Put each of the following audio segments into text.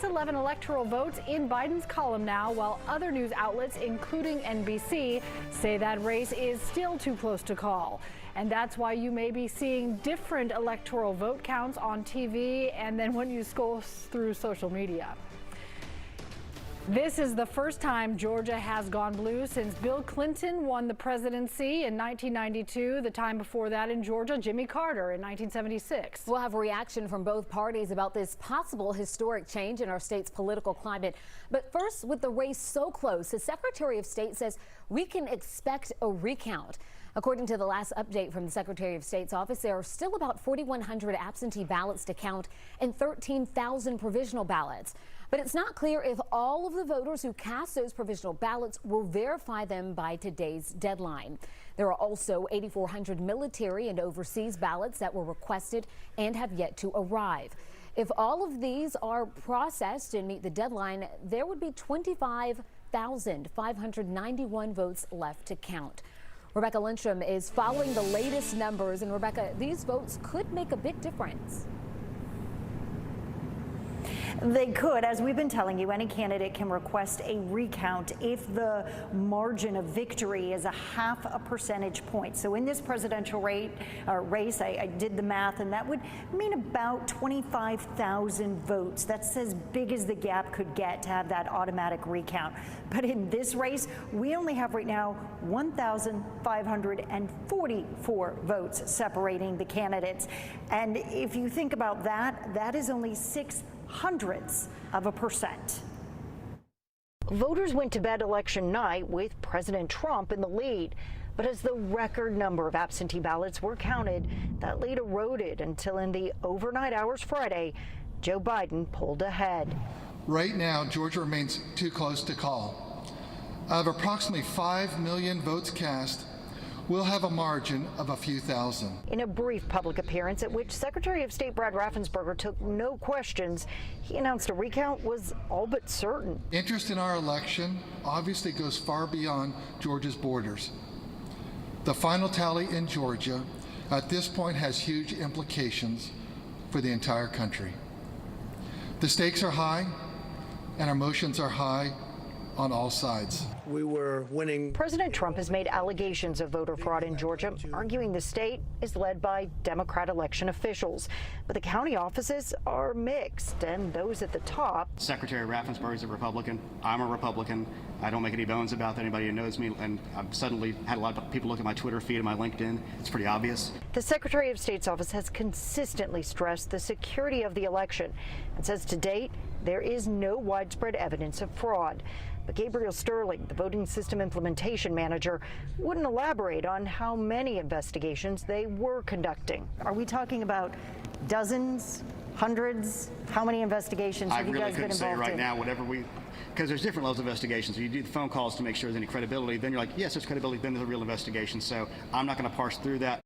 That's 11 electoral votes in Biden's column now, while other news outlets, including NBC, say that race is still too close to call. And that's why you may be seeing different electoral vote counts on TV and then when you scroll through social media. This is the first time Georgia has gone blue since Bill Clinton won the presidency in 1992. The time before that in Georgia, Jimmy Carter in 1976. We'll have a reaction from both parties about this possible historic change in our state's political climate. But first, with the race so close, the Secretary of State says we can expect a recount. According to the last update from the Secretary of State's office, there are still about 4,100 absentee ballots to count and 13,000 provisional ballots. But it's not clear if all of the voters who cast those provisional ballots will verify them by today's deadline. There are also 8,400 military and overseas ballots that were requested and have yet to arrive. If all of these are processed and meet the deadline, there would be 25,591 votes left to count. Rebecca Lindstrom is following the latest numbers. And Rebecca, these votes could make a big difference. They could. As we've been telling you, any candidate can request a recount if the margin of victory is a 0.5 percentage point. So in this presidential race, I did the math, and that would mean about 25,000 votes. That's as big as the gap could get to have that automatic recount. But in this race, we only have right now 1,544 votes separating the candidates. And if you think about that, that is only 0.06%. Voters went to bed election night with President Trump in the lead. But as the record number of absentee ballots were counted, that lead eroded until in the overnight hours Friday, Joe Biden pulled ahead. Right now, Georgia remains too close to call. Out of approximately 5 million votes cast, we'll have a margin of a few thousand. In a brief public appearance at which Secretary of State Brad Raffensperger took no questions, he announced a recount was all but certain. Interest in our election obviously goes far beyond Georgia's borders. The final tally in Georgia at this point has huge implications for the entire country. The stakes are high and our emotions are high on all sides. We were winning. President Trump has made allegations of voter fraud in Georgia, arguing the state is led by Democrat election officials. But the county offices are mixed, and those at the top. Secretary Raffensperger is a Republican. I'm a Republican. I don't make any bones about that. Anybody who knows me, and I've suddenly had a lot of people look at my Twitter feed and my LinkedIn. It's pretty obvious. The Secretary of State's office has consistently stressed the security of the election and says to date there is no widespread evidence of fraud. But Gabriel Sterling, the voting system implementation manager, wouldn't elaborate on how many investigations they were conducting. Are we talking about dozens, hundreds? How many investigations have you guys been involved in? I really couldn't say right now, because there's different levels of investigations. So you do the phone calls to make sure there's any credibility. Then you're like, yes, there's credibility. Then there's a real investigation. So I'm not going to parse through that.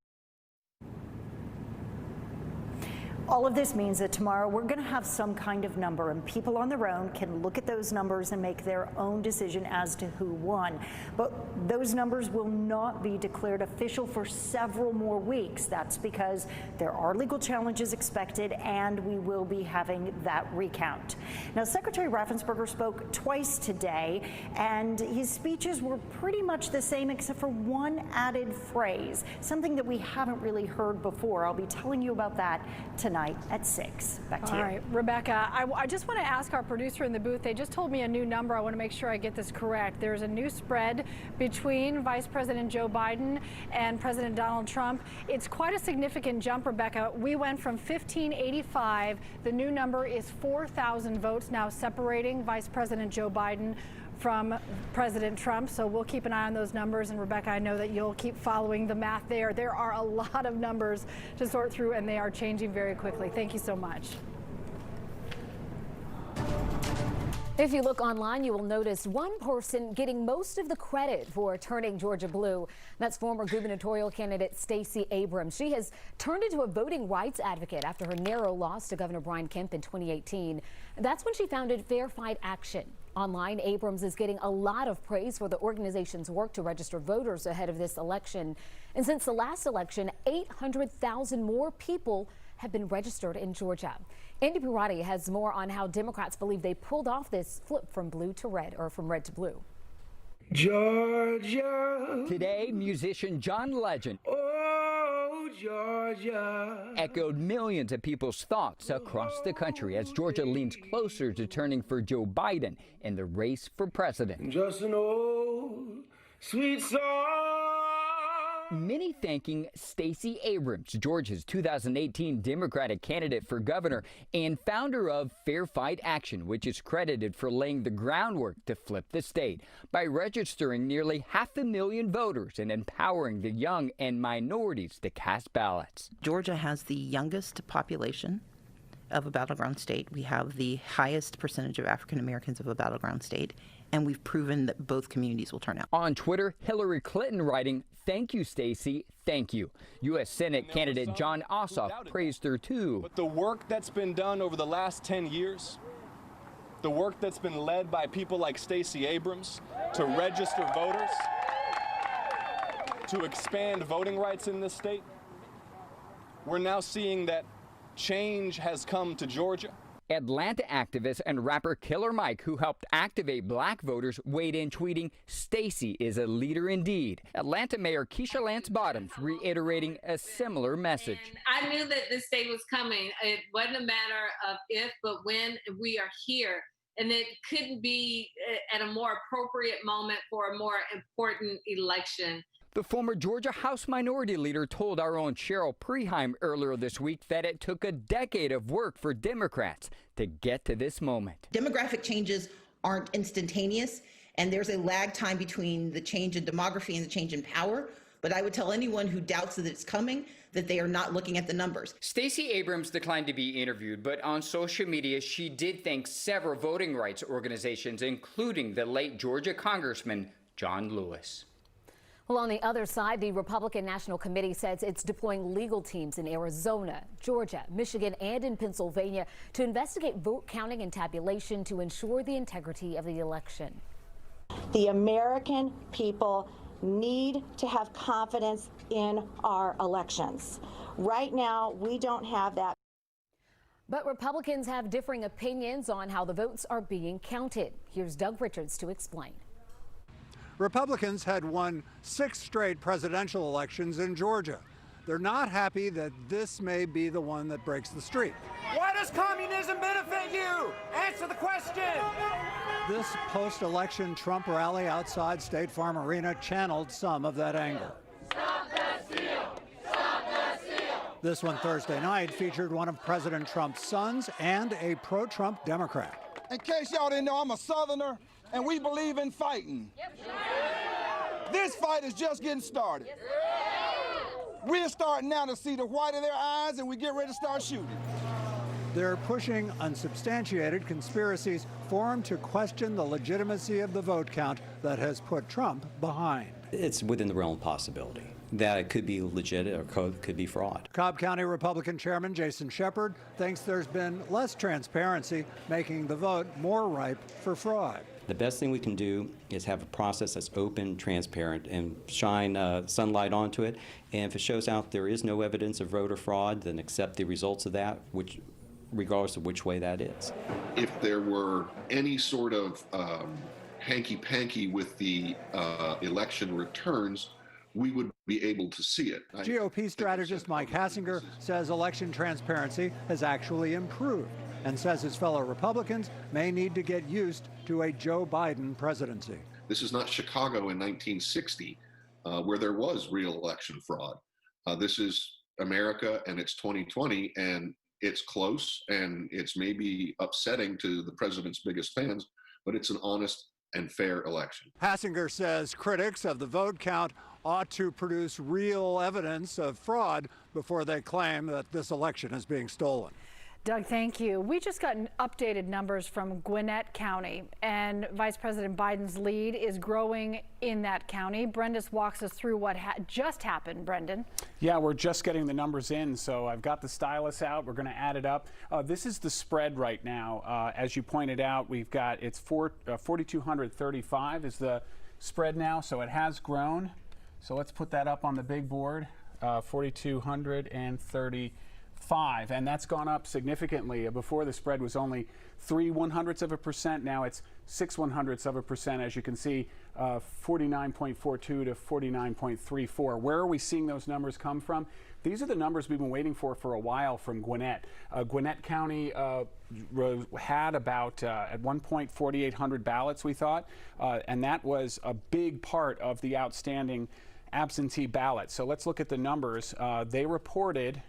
All of this means that tomorrow we're going to have some kind of number, and people on their own can look at those numbers and make their own decision as to who won. But those numbers will not be declared official for several more weeks. That's because there are legal challenges expected, and we will be having that recount. Now, Secretary Raffensperger spoke twice today, and his speeches were pretty much the same except for one added phrase, something that we haven't really heard before. I'll be telling you about that tonight at 6. Back to you. All right, Rebecca, I just want to ask our producer in the booth. They just told me a new number. I want to make sure I get this correct. There's a new spread between Vice President Joe Biden and President Donald Trump. It's quite a significant jump, Rebecca. We went from 1,585. The new number is 4,000 votes now separating Vice President Joe Biden from President Trump. So we'll keep an eye on those numbers. And Rebecca, I know that you'll keep following the math there. There are a lot of numbers to sort through, and they are changing very quickly. Thank you so much. If you look online, you will notice one person getting most of the credit for turning Georgia blue. That's former gubernatorial candidate Stacey Abrams. She has turned into a voting rights advocate after her narrow loss to Governor Brian Kemp in 2018. That's when she founded Fair Fight Action. Online, Abrams is getting a lot of praise for the organization's work to register voters ahead of this election. And since the last election, 800,000 more people have been registered in Georgia. Andy Pirati has more on how Democrats believe they pulled off this flip from blue to red, or from red to blue. Georgia. Today, musician John Legend Georgia echoed millions of people's thoughts across the country as Georgia leans closer to turning for Joe Biden in the race for president. just an old sweet song. Many thanking Stacey Abrams, Georgia's 2018 Democratic candidate for governor and founder of Fair Fight Action, which is credited for laying the groundwork to flip the state by registering nearly 500,000 voters and empowering the young and minorities to cast ballots. Georgia has the youngest population of a battleground state. We have the highest percentage of African Americans of a battleground state, and we've proven that both communities will turn out. On Twitter, Hillary Clinton writing, "Thank you, Stacey, thank you." U.S. Senate candidate John Ossoff praised her too. But the work that's been done over the last 10 years, the work that's been led by people like Stacey Abrams to register voters, to expand voting rights in this state, we're now seeing that change has come to Georgia. Atlanta activist and rapper Killer Mike, who helped activate black voters, weighed in tweeting, "Stacey is a leader indeed." Atlanta Mayor Keisha Lance Bottoms reiterating a similar message. And I knew that this day was coming. It wasn't a matter of if, but when. We are here. And it couldn't be at a more appropriate moment for a more important election. The former Georgia House Minority Leader told our own Cheryl Preheim earlier this week that it took a decade of work for Democrats to get to this moment. Demographic changes aren't instantaneous, and there's a lag time between the change in demography and the change in power. But I would tell anyone who doubts that it's coming that they are not looking at the numbers. Stacey Abrams declined to be interviewed, but on social media, she did thank several voting rights organizations, including the late Georgia Congressman John Lewis. Well, on the other side, the Republican National Committee says it's deploying legal teams in Arizona, Georgia, Michigan, and in Pennsylvania to investigate vote counting and tabulation to ensure the integrity of the election. The American people need to have confidence in our elections. Right now, we don't have that. But Republicans have differing opinions on how the votes are being counted. Here's Doug Richards to explain. Republicans had won 6 straight presidential elections in Georgia. They're not happy that this may be the one that breaks the streak. Why does communism benefit you? Answer the question. This post-election Trump rally outside State Farm Arena channeled some of that anger. Stop that steal! Stop that steal! This one Thursday night featured one of President Trump's sons and a pro-Trump Democrat. In case y'all didn't know, I'm a Southerner, and we believe in fighting. This fight is just getting started. We're starting now to see the white of their eyes, and we get ready to start shooting. They're pushing unsubstantiated conspiracies formed to question the legitimacy of the vote count that has put Trump behind. It's within the realm of possibility that it could be legit or could be fraud. Cobb County Republican Chairman Jason Shepard thinks there's been less transparency, making the vote more ripe for fraud. The best thing we can do is have a process that's open, transparent, and shine sunlight onto it. And if it shows out there is no evidence of voter fraud, then accept the results of that, regardless of which way that is. If there were any sort of hanky-panky with the election returns, we would be able to see it. GOP strategist Mike Hassinger says election transparency has actually improved and says his fellow Republicans may need to get used to a Joe Biden presidency. This is not Chicago in 1960, where there was real election fraud. This is America, and it's 2020, and it's close, and it's maybe upsetting to the president's biggest fans, but it's an honest and fair election. Hassinger says critics of the vote count ought to produce real evidence of fraud before they claim that this election is being stolen. Doug, thank you. We just got updated numbers from Gwinnett County, and Vice President Biden's lead is growing in that county. Brendan walks us through what just happened. Brendan. Yeah, we're just getting the numbers in, so I've got the stylus out. We're going to add it up. This is the spread right now. As you pointed out, we've got it's 4,235 is the spread now, so it has grown. So let's put that up on the big board. 4,235. 5, and that's gone up significantly. Before, the spread was only 0.03%. Now it's 0.06%, as you can see, 49.42 to 49.34. Where are we seeing those numbers come from? These are the numbers we've been waiting for a while from Gwinnett. Gwinnett County had about, at one point, 4,800 ballots, we thought, and that was a big part of the outstanding absentee ballots. So let's look at the numbers. They reported,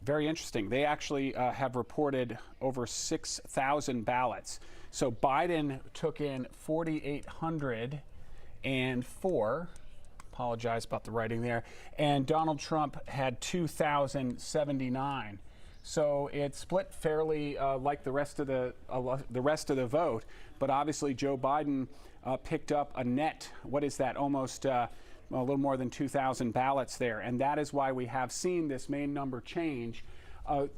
very interesting, they actually have reported over 6,000 ballots. So Biden took in 4,804. Apologize about the writing there. And Donald Trump had 2,079. So it split fairly like the rest of the vote. But obviously Joe Biden picked up a net, what is that, almost a little more than 2,000 ballots there. And that is why we have seen this main number change.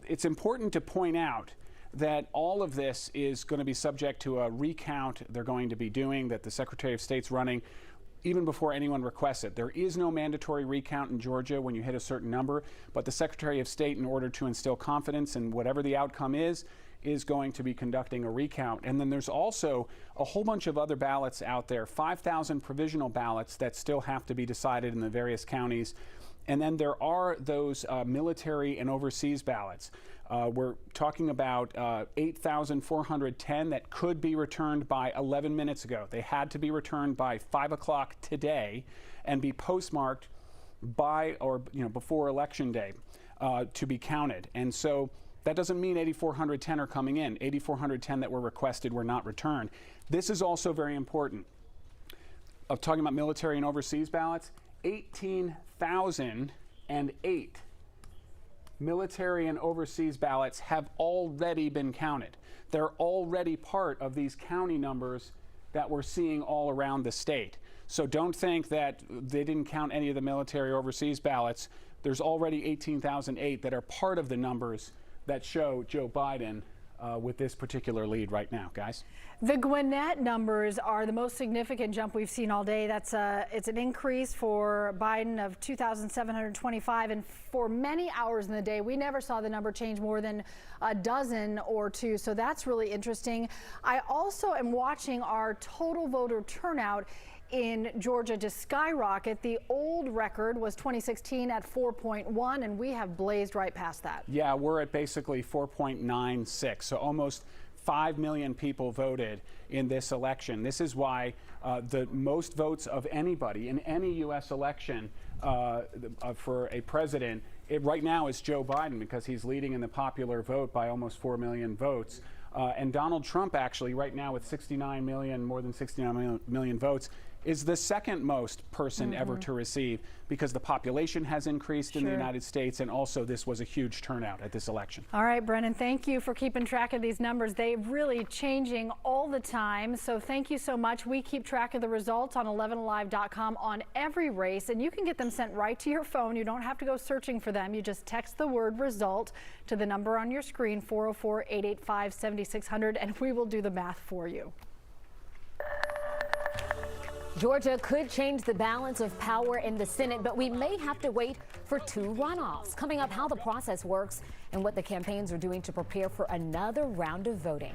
It's important to point out that all of this is going to be subject to a recount they're going to be doing, that the Secretary of State's running even before anyone requests it. There is no mandatory recount in Georgia when you hit a certain number, but the Secretary of State, in order to instill confidence in whatever the outcome is going to be conducting a recount. And then there's also a whole bunch of other ballots out there, 5,000 provisional ballots that still have to be decided in the various counties. And then there are those military and overseas ballots. We're talking about 8,410 that could be returned by 11 minutes ago. They had to be returned by 5 o'clock today and be postmarked by or before Election Day to be counted. And so that doesn't mean 8,410 are coming in. 8,410 that were requested were not returned. This is also very important. Of talking about military and overseas ballots, 18,008 military and overseas ballots have already been counted. They're already part of these county numbers that we're seeing all around the state. So don't think that they didn't count any of the military or overseas ballots. There's already 18,008 that are part of the numbers that show Joe Biden with this particular lead right now, guys. The Gwinnett numbers are the most significant jump we've seen all day. It's an increase for Biden of 2,725, and for many hours in the day, we never saw the number change more than a dozen or two. So that's really interesting. I also am watching our total voter turnout in Georgia to skyrocket. The old record was 2016 at 4.1, and we have blazed right past that. Yeah, we're at basically 4.96, so almost 5 million people voted in this election. This is why the most votes of anybody in any U.S. election for a president right now is Joe Biden, because he's leading in the popular vote by almost 4 million votes. And Donald Trump, actually, right now with 69 million, more than 69 million votes, is the second most person ever to receive, because the population has increased in the United States, and also this was a huge turnout at this election. All right, Brennan, thank you for keeping track of these numbers. They're really changing all the time, so thank you so much. We keep track of the results on 11alive.com on every race, and you can get them sent right to your phone. You don't have to go searching for them. You just text the word result to the number on your screen, 404-885-7600, and we will do the math for you. Georgia could change the balance of power in the Senate, but we may have to wait for 2 runoffs. Coming up, how the process works and what the campaigns are doing to prepare for another round of voting.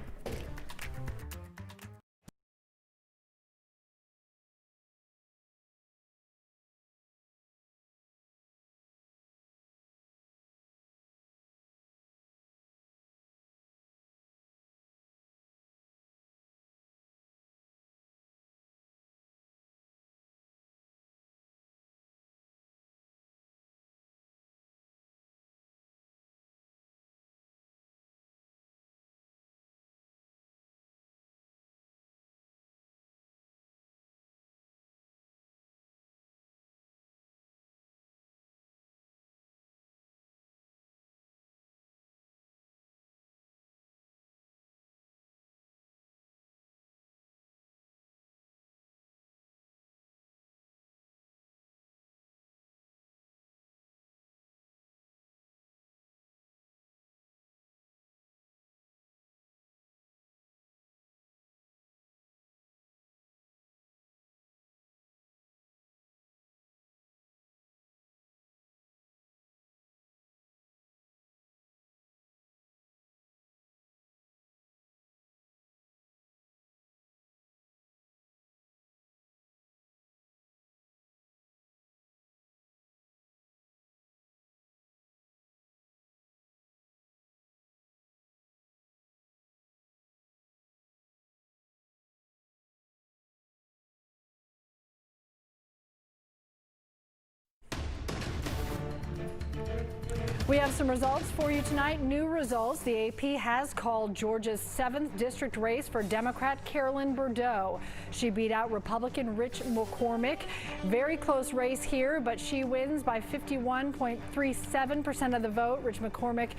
We have some results for you tonight. New results. The AP has called Georgia's 7th district race for Democrat Carolyn Bourdeaux. She beat out Republican Rich McCormick. Very close race here, but she wins by 51.37% of the vote. Rich McCormick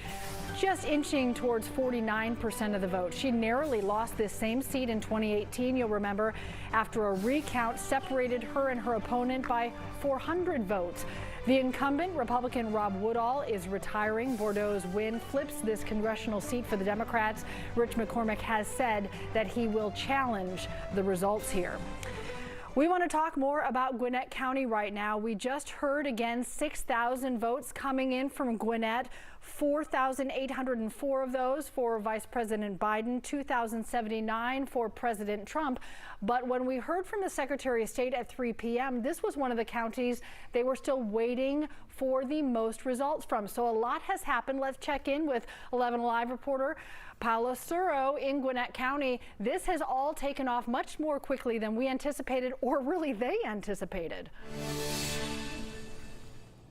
just inching towards 49% of the vote. She narrowly lost this same seat in 2018, you'll remember, after a recount separated her and her opponent by 400 votes. The incumbent, Republican Rob Woodall, is retiring. Bourdeaux's win flips this congressional seat for the Democrats. Rich McCormick has said that he will challenge the results here. We want to talk more about Gwinnett County right now. We just heard again 6,000 votes coming in from Gwinnett. 4,804 of those for Vice President Biden, 2,079 for President Trump. But when we heard from the Secretary of State at 3 p.m., this was one of the counties they were still waiting for the most results from. So a lot has happened. Let's check in with 11Alive reporter Paula Suro in Gwinnett County. This has all taken off much more quickly than we anticipated, or really they anticipated.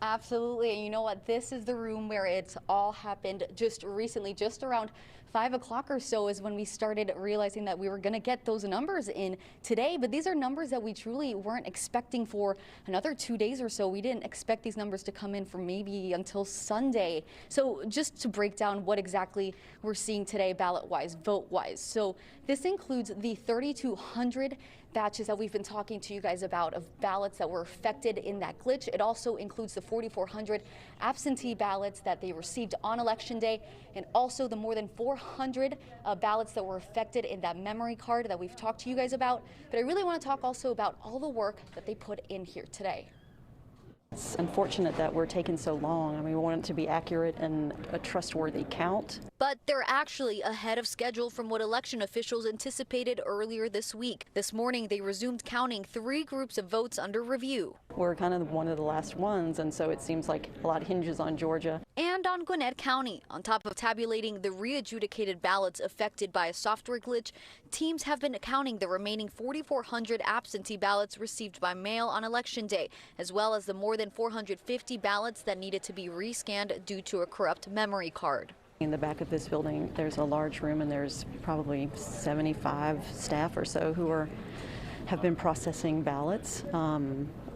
Absolutely. And you know what? This is the room where it's all happened just recently, just around 5 o'clock or so is when we started realizing that we were going to get those numbers in today. But these are numbers that we truly weren't expecting for another 2 days or so. We didn't expect these numbers to come in for maybe until Sunday. So just to break down what exactly we're seeing today ballot-wise, vote-wise. So this includes the 3,200 batches that we've been talking to you guys about of ballots that were affected in that glitch. It also includes the 4,400 absentee ballots that they received on Election Day, and also the more than 400 ballots that were affected in that memory card that we've talked to you guys about. But I really want to talk also about all the work that they put in here today. It's unfortunate that we're taking so long. I mean, we want it to be accurate and a trustworthy count. But they're actually ahead of schedule from what election officials anticipated earlier this week. This morning, they resumed counting 3 groups of votes under review. We're kind of one of the last ones, and so it seems like a lot hinges on Georgia. And on Gwinnett County, on top of tabulating the re-adjudicated ballots affected by a software glitch, teams have been counting the remaining 4,400 absentee ballots received by mail on Election Day, as well as the more than 450 ballots that needed to be rescanned due to a corrupt memory card. In the back of this building, there's a large room, and there's probably 75 staff or so who have been processing ballots,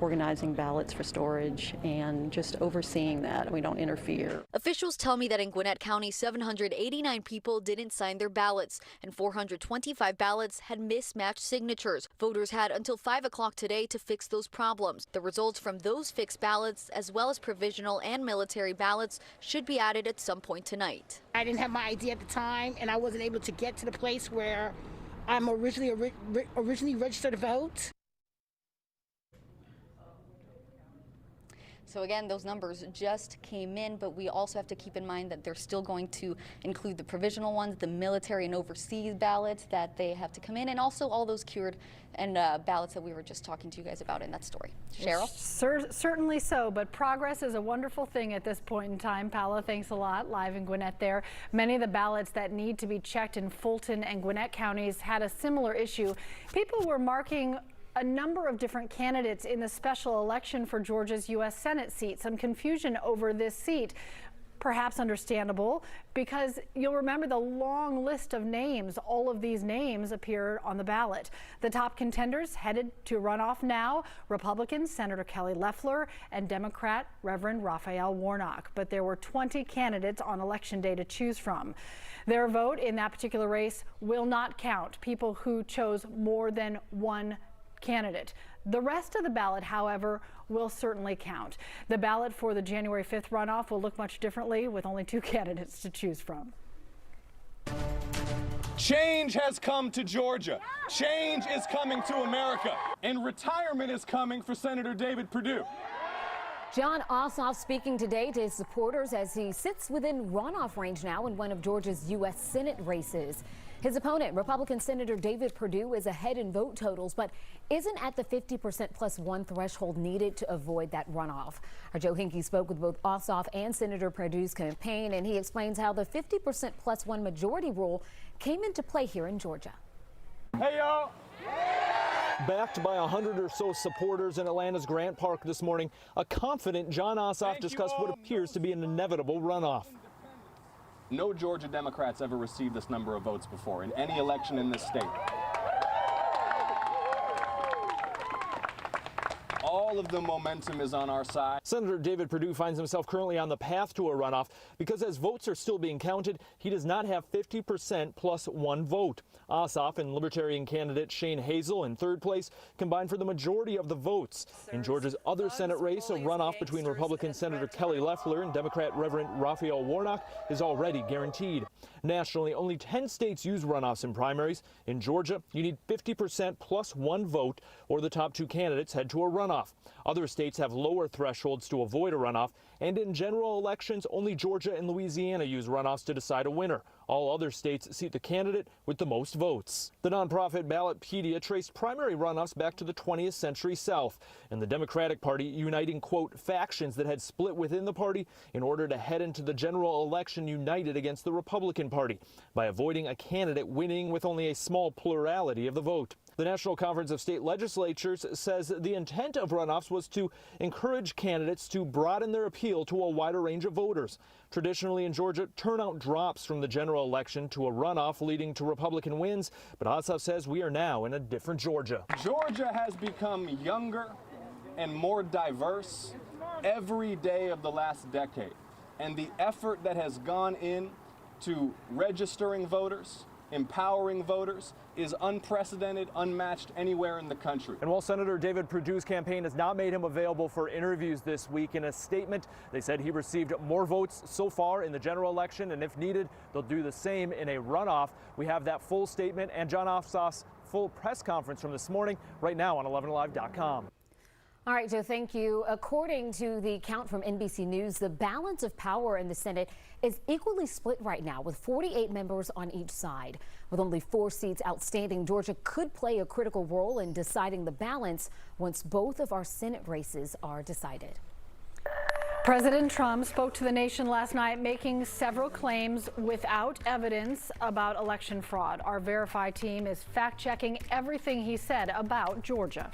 organizing ballots for storage, and just overseeing that. We don't interfere. Officials tell me that in Gwinnett County, 789 people didn't sign their ballots, and 425 ballots had mismatched signatures. Voters had until 5 o'clock today to fix those problems. The results from those fixed ballots, as well as provisional and military ballots, should be added at some point tonight. I didn't have my ID at the time, and I wasn't able to get to the place where I'm originally registered to vote. So again, those numbers just came in, but we also have to keep in mind that they're still going to include the provisional ones, the military and overseas ballots that they have to come in, and also all those cured and ballots that we were just talking to you guys about in that story. Cheryl? Certainly so, but progress is a wonderful thing at this point in time. Paula, thanks a lot. Live in Gwinnett there. Many of the ballots that need to be checked in Fulton and Gwinnett counties had a similar issue. People were marking a number of different candidates in the special election for Georgia's U.S. Senate seat. Some confusion over this seat. Perhaps understandable, because you'll remember the long list of names. All of these names appear on the ballot. The top contenders headed to runoff now: Republican Senator Kelly Loeffler and Democrat Reverend Raphael Warnock. But there were 20 candidates on Election Day to choose from. Their vote in that particular race will not count. People who chose more than one candidate. The rest of the ballot, however, will certainly count. The ballot for the January 5th runoff will look much differently, with only 2 candidates to choose from. Change has come to Georgia. Change is coming to America. And retirement is coming for Senator David Perdue. John Ossoff speaking today to his supporters as he sits within runoff range now in one of Georgia's U.S. Senate races. His opponent, Republican Senator David Perdue, is ahead in vote totals, but isn't at the 50% plus 1 threshold needed to avoid that runoff. Our Joe Hinkie spoke with both Ossoff and Senator Perdue's campaign, and he explains how the 50% plus 1 majority rule came into play here in Georgia. Hey, y'all. Backed by 100 or so supporters in Atlanta's Grant Park this morning, a confident Jon Ossoff discussed what appears to be an inevitable runoff. No Georgia Democrats ever received this number of votes before in any election in this state. All of the momentum is on our side. Senator David Perdue finds himself currently on the path to a runoff because as votes are still being counted, he does not have 50% plus one vote. Ossoff and Libertarian candidate Shane Hazel in third place combined for the majority of the votes. In Georgia's other Senate race, a runoff between Republican Senator Kelly Loeffler and Democrat Reverend Raphael Warnock is already guaranteed. Nationally, only 10 states use runoffs in primaries. In Georgia, you need 50% plus one vote, or the top two candidates head to a runoff. Other states have lower thresholds to avoid a runoff, and in general elections, only Georgia and Louisiana use runoffs to decide a winner. All other states seat the candidate with the most votes. The nonprofit Ballotpedia traced primary runoffs back to the 20th century South, and the Democratic Party uniting, quote, factions that had split within the party in order to head into the general election united against the Republican Party by avoiding a candidate winning with only a small plurality of the vote. The National Conference of State Legislatures says the intent of runoffs was to encourage candidates to broaden their appeal to a wider range of voters. Traditionally in Georgia, turnout drops from the general election to a runoff leading to Republican wins, but Ossoff says we are now in a different Georgia. Georgia has become younger and more diverse every day of the last decade, and the effort that has gone in to registering voters, empowering voters, is unprecedented, unmatched anywhere in the country. And while Senator David Perdue's campaign has not made him available for interviews this week, in a statement, they said he received more votes so far in the general election, and if needed, they'll do the same in a runoff. We have that full statement and Jon Ossoff's full press conference from this morning right now on 11alive.com. All right, Joe, thank you. According to the count from NBC News, the balance of power in the Senate is equally split right now, with 48 members on each side. With only 4 seats outstanding, Georgia could play a critical role in deciding the balance once both of our Senate races are decided. President Trump spoke to the nation last night, making several claims without evidence about election fraud. Our Verify team is fact-checking everything he said about Georgia.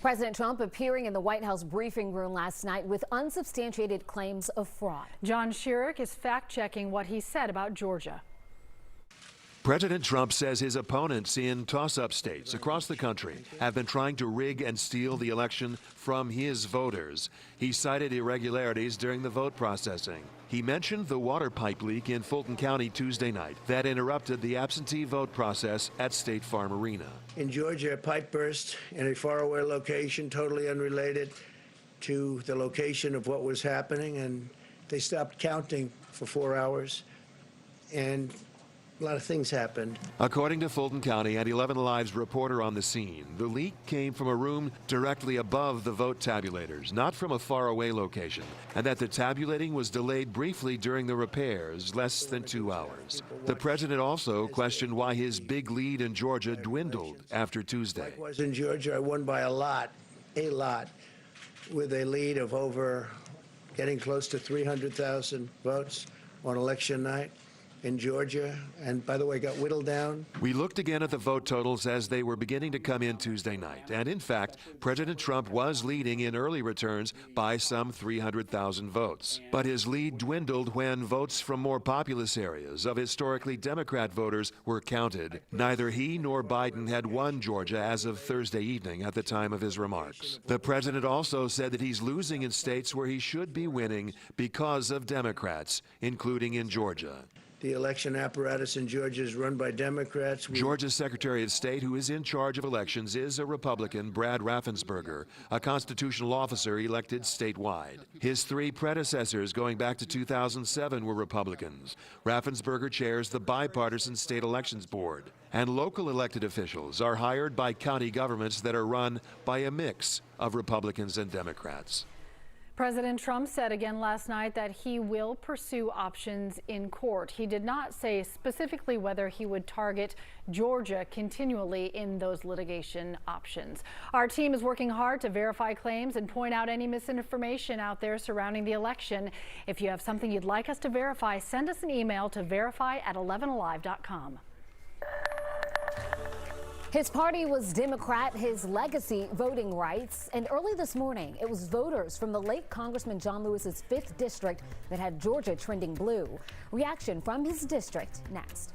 President Trump appearing in the White House briefing room last night with unsubstantiated claims of fraud. John Schierick is fact-checking what he said about Georgia. President Trump says his opponents in toss-up states across the country have been trying to rig and steal the election from his voters. He cited irregularities during the vote processing. He mentioned the water pipe leak in Fulton County Tuesday night that interrupted the absentee vote process at State Farm Arena. In Georgia, a pipe burst in a faraway location, totally unrelated to the location of what was happening, and they stopped counting for 4 hours, and a lot of things happened. According to Fulton County and 11Alive's reporter on the scene, the leak came from a room directly above the vote tabulators, not from a faraway location, and that the tabulating was delayed briefly during the repairs, less than 2 hours. The president also questioned why his big lead in Georgia dwindled after Tuesday. Was in Georgia, I won by a lot, with a lead of over getting close to 300,000 votes on election night in Georgia, and by the way, got whittled down. We looked again at the vote totals as they were beginning to come in Tuesday night, and in fact, President Trump was leading in early returns by some 300,000 votes. But his lead dwindled when votes from more populous areas of historically Democrat voters were counted. Neither he nor Biden had won Georgia as of Thursday evening at the time of his remarks. The president also said that he's losing in states where he should be winning because of Democrats, including in Georgia. The election apparatus in Georgia is run by Democrats. Georgia's Secretary of State, who is in charge of elections, is a Republican, Brad Raffensperger, a constitutional officer elected statewide. His three predecessors going back to 2007 were Republicans. Raffensperger chairs the bipartisan State Elections Board. And local elected officials are hired by county governments that are run by a mix of Republicans and Democrats. President Trump said again last night that he will pursue options in court. He did not say specifically whether he would target Georgia continually in those litigation options. Our team is working hard to verify claims and point out any misinformation out there surrounding the election. If you have something you'd like us to verify, send us an email to verify@11alive.com. His party was Democrat, his legacy voting rights. And early this morning, it was voters from the late Congressman John Lewis's 5th district that had Georgia trending blue. Reaction from his district next.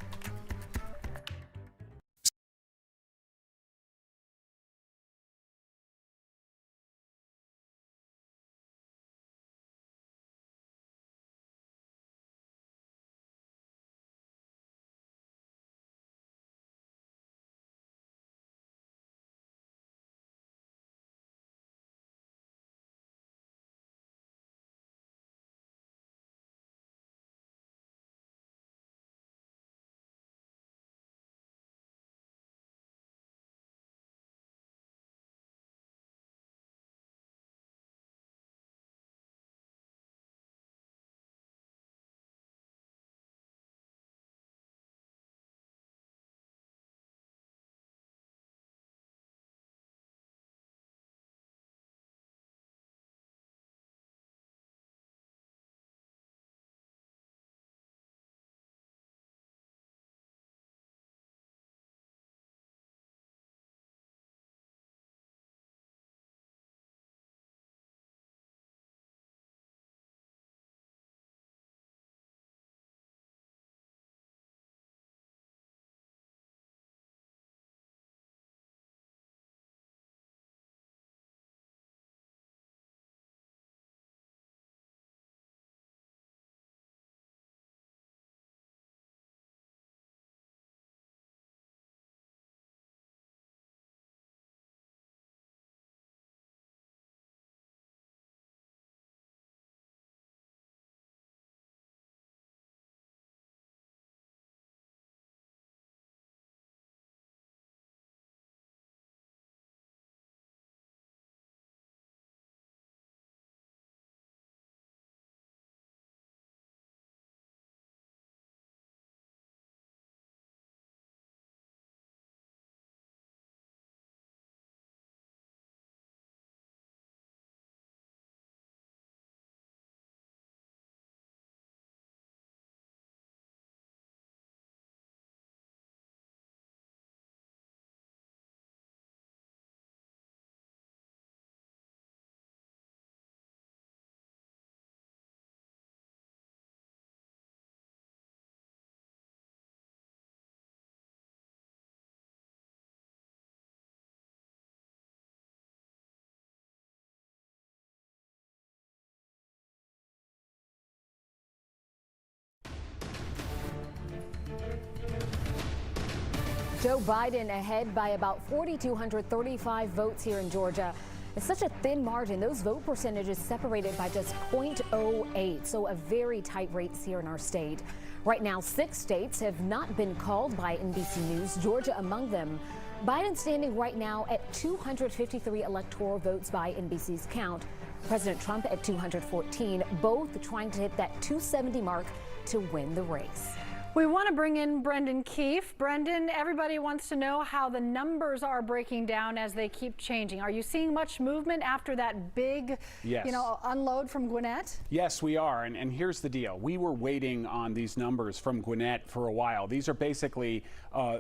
Joe Biden ahead by about 4,235 votes here in Georgia. It's such a thin margin. Those vote percentages separated by just 0.08, so a very tight race here in our state. Right now, 6 states have not been called by NBC News, Georgia among them. Biden standing right now at 253 electoral votes by NBC's count. President Trump at 214, both trying to hit that 270 mark to win the race. We want to bring in Brendan Keefe. Brendan, everybody wants to know how the numbers are breaking down as they keep changing. Are you seeing much movement after that big, unload from Gwinnett? Yes, we are. And here's the deal. We were waiting on these numbers from Gwinnett for a while. These are basically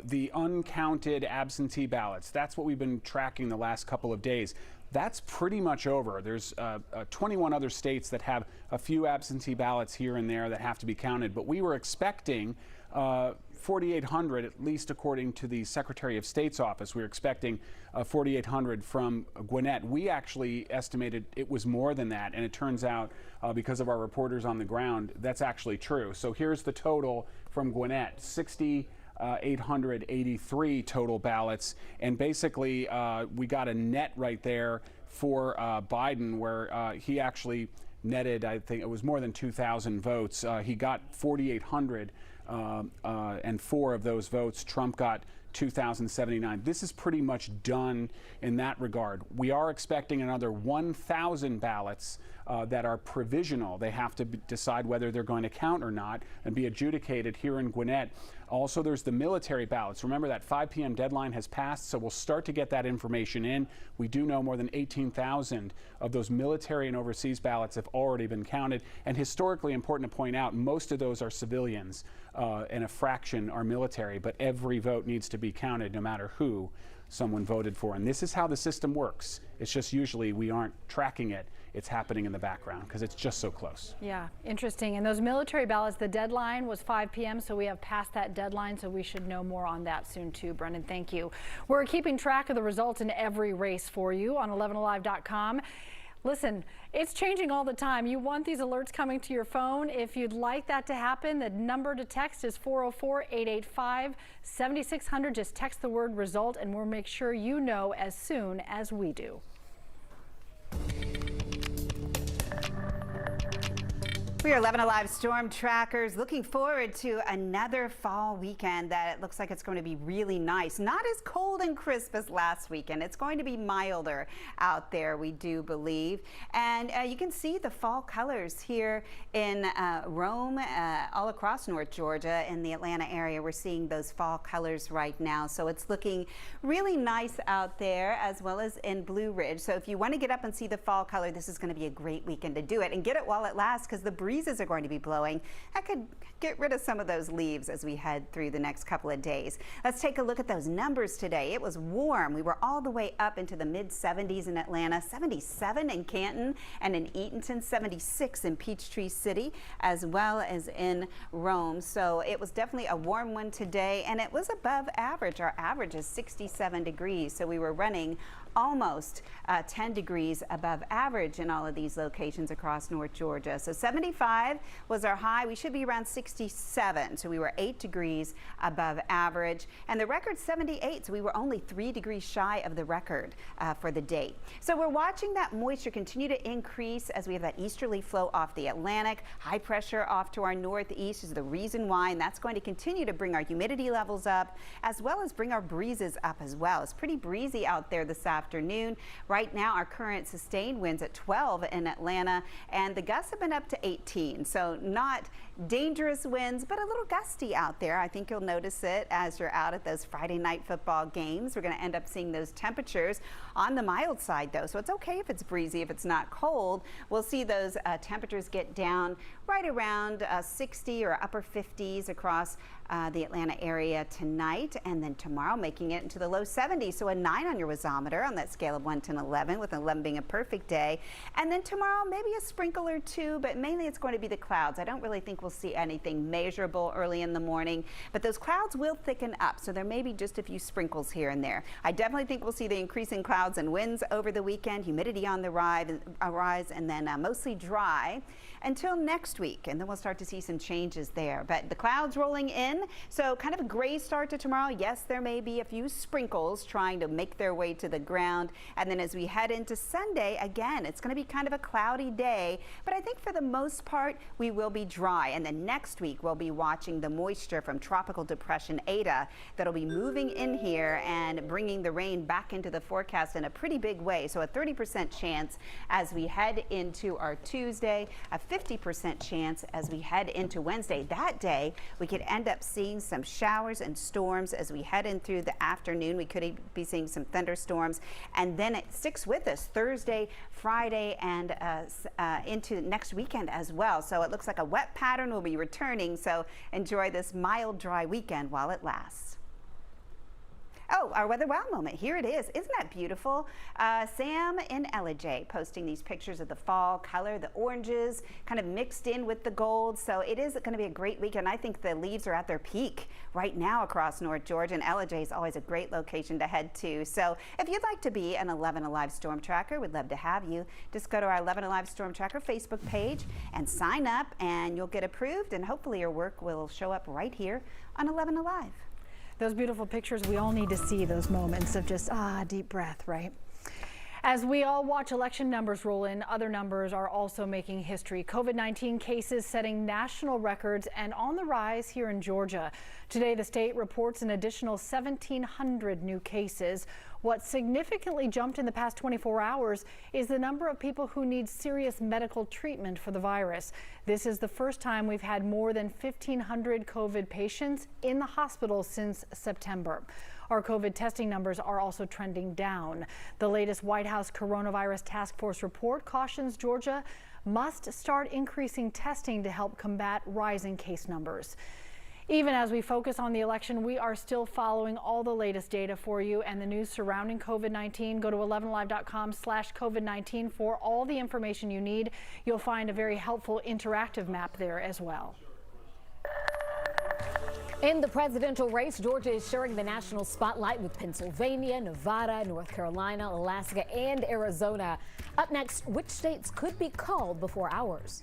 the uncounted absentee ballots. That's what we've been tracking the last couple of days. That's pretty much over. There's 21 other states that have a few absentee ballots here and there that have to be counted, but we were expecting 4,800, at least according to the Secretary of State's office. We were expecting 4,800 from Gwinnett. We actually estimated it was more than that, and it turns out, because of our reporters on the ground, that's actually true. So here's the total from Gwinnett: 883 total ballots, and basically we got a net right there for Biden, where he actually netted, I think it was more than 2,000 votes. He got 4,800 and 4 of those votes. Trump got 2,079. This is pretty much done in that regard. We are expecting another 1,000 ballots that are provisional. They have to decide whether they're going to count or not and be adjudicated here in Gwinnett. Also, there's the military ballots. Remember, that 5 p.m. deadline has passed, so we'll start to get that information in. We do know more than 18,000 of those military and overseas ballots have already been counted. And historically important to point out, most of those are civilians and a fraction are military, but every vote needs to be counted no matter who someone voted for. And this is how the system works. It's just usually we aren't tracking it. It's happening in the background because it's just so close. Yeah, interesting. And those military ballots, the deadline was 5 p.m., so we have passed that deadline, so we should know more on that soon too. Brendan, thank you. We're keeping track of the results in every race for you on 11alive.com. Listen, it's changing all the time. You want these alerts coming to your phone. If you'd like that to happen, the number to text is 404-885-7600. Just text the word result, and we'll make sure you know as soon as we do. We are 11Alive Storm Trackers, looking forward to another fall weekend that it looks like it's going to be really nice. Not as cold and crisp as last weekend. It's going to be milder out there, we do believe. And you can see the fall colors here in Rome, all across North Georgia, in the Atlanta area. We're seeing those fall colors right now. So it's looking really nice out there, as well as in Blue Ridge. So if you want to get up and see the fall color, this is going to be a great weekend to do it. And get it while it lasts, because the breezes are going to be blowing. That could get rid of some of those leaves as we head through the next couple of days. Let's take a look at those numbers today. It was warm. We were all the way up into the mid-70s in Atlanta, 77 in Canton and in Eatonton, 76 in Peachtree City, as well as in Rome. So it was definitely a warm one today, and it was above average. Our average is 67 degrees, so we were running almost 10 degrees above average in all of these locations across North Georgia. So 75 was our high. We should be around 67. So we were 8 degrees above average. And the record's 78. So we were only 3 degrees shy of the record for the date. So we're watching that moisture continue to increase as we have that easterly flow off the Atlantic. High pressure off to our northeast is the reason why. And that's going to continue to bring our humidity levels up, as well as bring our breezes up as well. It's pretty breezy out there this afternoon. Right now, our current sustained winds at 12 in Atlanta, and the gusts have been up to 18. So not dangerous winds, but a little gusty out there. I think you'll notice it as you're out at those Friday night football games. We're going to end up seeing those temperatures on the mild side, though. So it's okay if it's breezy, if it's not cold. We'll see those temperatures get down right around 60 or upper 50s across the Atlanta area tonight, and then tomorrow making it into the low 70s. So a 9 on your wasometer. On on that scale of 1 to 11, with 11 being a perfect day. And then tomorrow, maybe a sprinkle or two, but mainly it's going to be the clouds. I don't really think we'll see anything measurable early in the morning, but those clouds will thicken up, so there may be just a few sprinkles here and there. I definitely think we'll see the increasing clouds and winds over the weekend, humidity on the rise, and then mostly dry until next week, and then we'll start to see some changes there. But the clouds rolling in, so kind of a gray start to tomorrow. Yes, there may be a few sprinkles trying to make their way to the ground, and then as we head into Sunday, again, it's going to be kind of a cloudy day, but I think for the most part we will be dry. And then next week we'll be watching the moisture from Tropical Depression Eta that'll be moving in here and bringing the rain back into the forecast in a pretty big way. So a 30% chance as we head into our Tuesday, a 50% chance as we head into Wednesday. That day, we could end up seeing some showers and storms as we head in through the afternoon. We could be seeing some thunderstorms, and then it sticks with us Thursday, Friday, and into next weekend as well. So it looks like a wet pattern will be returning, so enjoy this mild, dry weekend while it lasts. Oh, our weather wow moment. Here it is. Isn't that beautiful? Sam in LJ posting these pictures of the fall color, the oranges kind of mixed in with the gold. So it is going to be a great weekend. I think the leaves are at their peak right now across North Georgia, and LJ is always a great location to head to. So if you'd like to be an 11 Alive Storm Tracker, we'd love to have you. Just go to our 11 Alive Storm Tracker Facebook page and sign up, and you'll get approved, and hopefully your work will show up right here on 11 Alive. Those beautiful pictures, we all need to see those moments of just, deep breath, right? As we all watch election numbers roll in, other numbers are also making history. COVID-19 cases setting national records and on the rise here in Georgia. Today, the state reports an additional 1,700 new cases. What significantly jumped in the past 24 hours is the number of people who need serious medical treatment for the virus. This is the first time we've had more than 1,500 COVID patients in the hospital since September. Our COVID testing numbers are also trending down. The latest White House Coronavirus Task Force report cautions Georgia must start increasing testing to help combat rising case numbers. Even as we focus on the election, we are still following all the latest data for you and the news surrounding COVID-19. Go to 11alive.com/COVID-19 for all the information you need. You'll find a very helpful interactive map there as well. In the presidential race, Georgia is sharing the national spotlight with Pennsylvania, Nevada, North Carolina, Alaska, and Arizona. Up next, which states could be called before ours?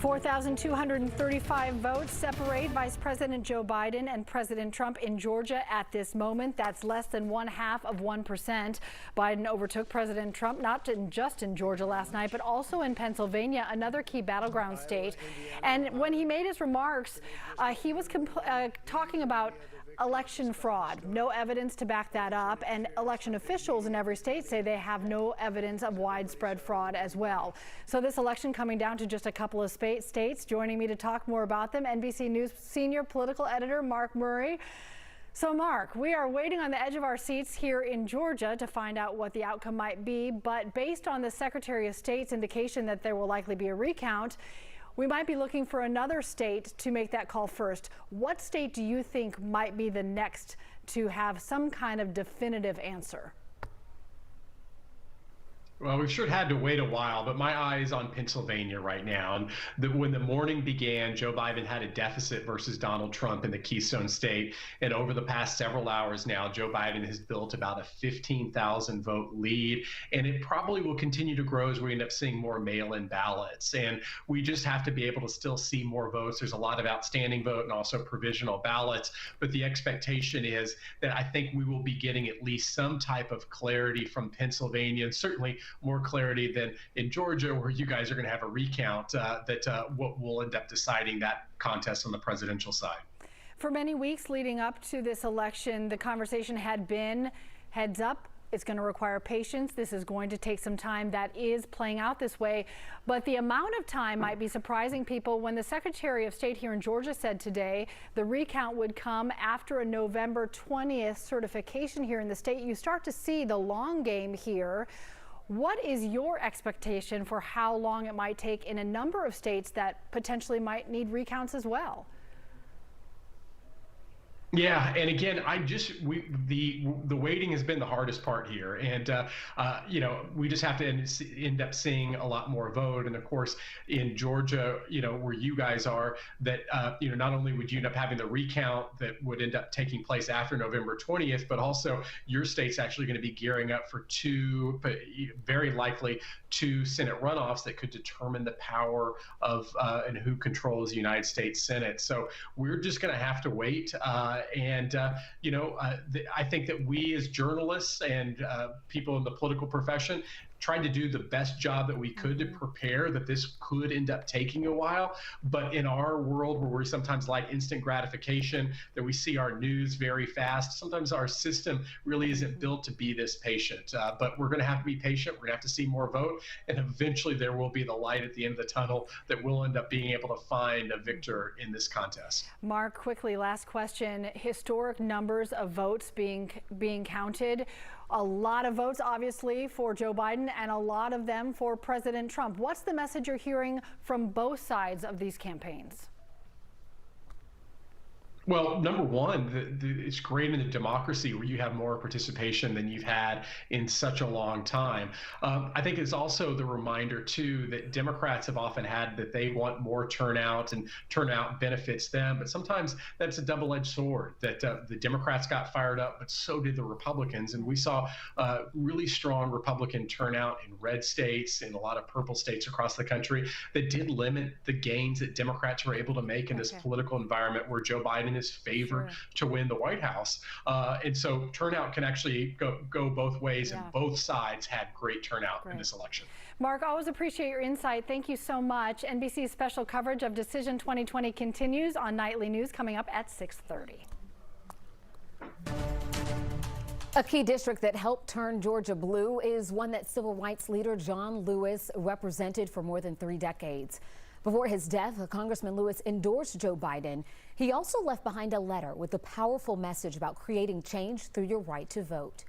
4,235 votes separate Vice President Joe Biden and President Trump in Georgia at this moment. That's less than 0.5%. Biden overtook President Trump not just in Georgia last night, but also in Pennsylvania, another key battleground state. And when he made his remarks, he was talking about election fraud. No evidence to back that up, and election officials in every state say they have no evidence of widespread fraud as well. So this election coming down to just a couple of states. Joining me to talk more about them, NBC News senior political editor Mark Murray. So Mark, we are waiting on the edge of our seats here in Georgia to find out what the outcome might be, but based on the Secretary of State's indication that there will likely be a recount, we might be looking for another state to make that call first. What state do you think might be the next to have some kind of definitive answer? Well, we've sure had to wait a while, but my eye is on Pennsylvania right now. And when the morning began, Joe Biden had a deficit versus Donald Trump in the Keystone State. And over the past several hours now, Joe Biden has built about a 15,000 vote lead. And it probably will continue to grow as we end up seeing more mail-in ballots. And we just have to be able to still see more votes. There's a lot of outstanding vote and also provisional ballots. But the expectation is that I think we will be getting at least some type of clarity from Pennsylvania, and certainly more clarity than in Georgia, where you guys are going to have a recount what will end up deciding that contest on the presidential side. For many weeks leading up to this election, the conversation had been heads up. It's going to require patience. This is going to take some time. That is playing out this way. But the amount of time might be surprising people when the Secretary of State here in Georgia said today the recount would come after a November 20th certification here in the state. You start to see the long game here. What is your expectation for how long it might take in a number of states that potentially might need recounts as well? Yeah, and again, the waiting has been the hardest part here, and we just have to end up seeing a lot more vote. And of course, in Georgia, where you guys are, that not only would you end up having the recount that would end up taking place after November 20th, but also your state's actually going to be gearing up for very likely two Senate runoffs that could determine the power of and who controls the United States Senate. So we're just going to have to wait. I think that we as journalists and people in the political profession tried to do the best job that we could to prepare that this could end up taking a while. But in our world, where we sometimes like instant gratification, that we see our news very fast, sometimes our system really isn't built to be this patient. But we're going to have to be patient. We're going to have to see more vote. And eventually there will be the light at the end of the tunnel that we'll end up being able to find a victor in this contest. Mark, quickly, last question. Historic numbers of votes being counted. A lot of votes, obviously, for Joe Biden and a lot of them for President Trump. What's the message you're hearing from both sides of these campaigns? Well, number one, it's great in a democracy where you have more participation than you've had in such a long time. I think it's also the reminder, too, that Democrats have often had that they want more turnout, and turnout benefits them. But sometimes that's a double-edged sword, that the Democrats got fired up, but so did the Republicans. And we saw really strong Republican turnout in red states and a lot of purple states across the country that did limit the gains that Democrats were able to make in this political environment where Joe Biden is favored to win the White House. And so turnout can actually go both ways, and both sides had great turnout in this election. Mark, always appreciate your insight. Thank you so much. NBC's special coverage of Decision 2020 continues on Nightly News coming up at 6:30. A key district that helped turn Georgia blue is one that civil rights leader John Lewis represented for more than 3 decades. Before his death, Congressman Lewis endorsed Joe Biden. He also left behind a letter with a powerful message about creating change through your right to vote.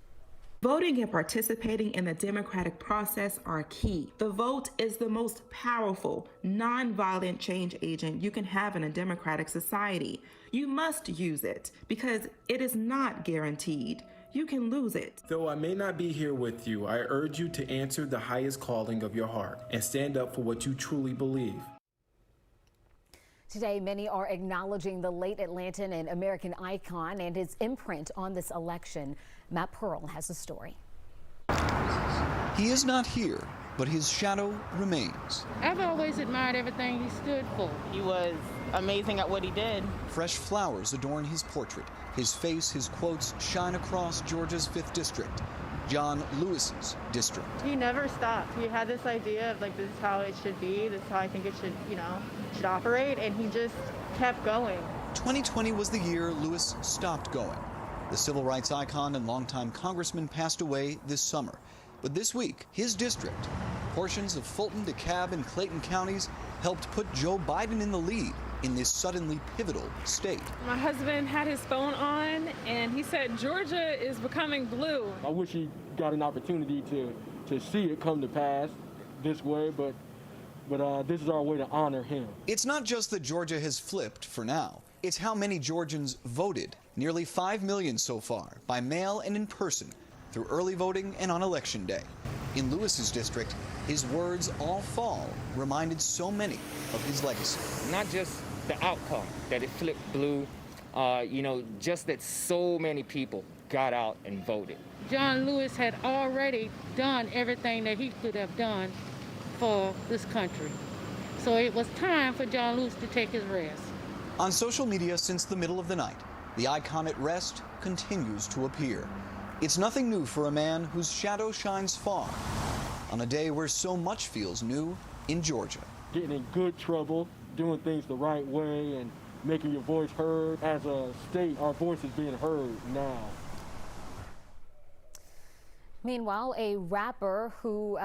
Voting and participating in the democratic process are key. The vote is the most powerful, nonviolent change agent you can have in a democratic society. You must use it because it is not guaranteed. You can lose it. Though I may not be here with you, I urge you to answer the highest calling of your heart and stand up for what you truly believe. Today, many are acknowledging the late Atlantan and American icon and his imprint on this election. Matt Pearl has the story. He is not here, but his shadow remains. I've always admired everything he stood for. He was amazing at what he did. Fresh flowers adorn his portrait. His face, his quotes shine across Georgia's 5th District, John Lewis's district. He never stopped. He had this idea of like, this is how it should be, this is how I think it should, should operate, and he just kept going. 2020 was the year Lewis stopped going. The civil rights icon and longtime congressman passed away this summer. But this week, his district, portions of Fulton, DeKalb, and Clayton counties, helped put Joe Biden in the lead in this suddenly pivotal state. My husband had his phone on, and he said Georgia is becoming blue. I wish he got an opportunity to see it come to pass this way, but this is our way to honor him. It's not just that Georgia has flipped for now. It's how many Georgians voted. Nearly 5 million so far, by mail and in person, through early voting and on Election Day. In Lewis's district, his words all fall reminded so many of his legacy. Not just the outcome, that it flipped blue, just that so many people got out and voted. John Lewis had already done everything that he could have done for this country. So it was time for John Lewis to take his rest. On social media since the middle of the night, the icon at rest continues to appear. It's nothing new for a man whose shadow shines far on a day where so much feels new in Georgia. Getting in good trouble, doing things the right way, and making your voice heard. As a state, our voice is being heard now. Meanwhile, a rapper who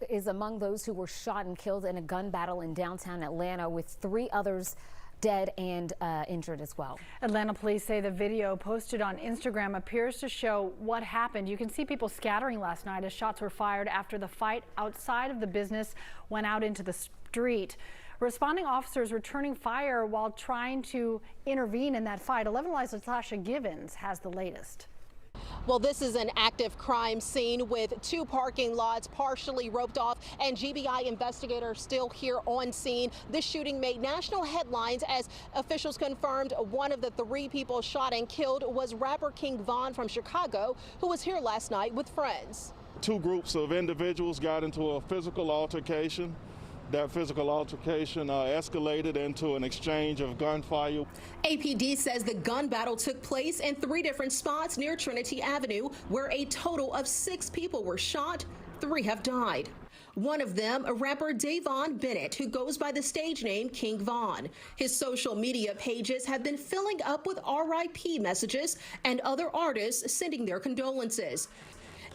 is among those who were shot and killed in a gun battle in downtown Atlanta, with 3 others dead and injured as well. Atlanta police say the video posted on Instagram appears to show what happened. You can see people scattering last night as shots were fired after the fight outside of the business went out into the street. Responding officers returning fire while trying to intervene in that fight. 11Alive's Natasha Givens has the latest. Well, this is an active crime scene with 2 parking lots partially roped off and GBI investigators still here on scene. This shooting made national headlines as officials confirmed one of the 3 people shot and killed was rapper King Von from Chicago, who was here last night with friends. 2 groups of individuals got into a physical altercation. That physical altercation escalated into an exchange of gunfire. APD says the gun battle took place in 3 different spots near Trinity Avenue, where a total of 6 people were shot. 3 have died. One of them, a rapper Davon Bennett, who goes by the stage name King Von. His social media pages have been filling up with RIP messages and other artists sending their condolences.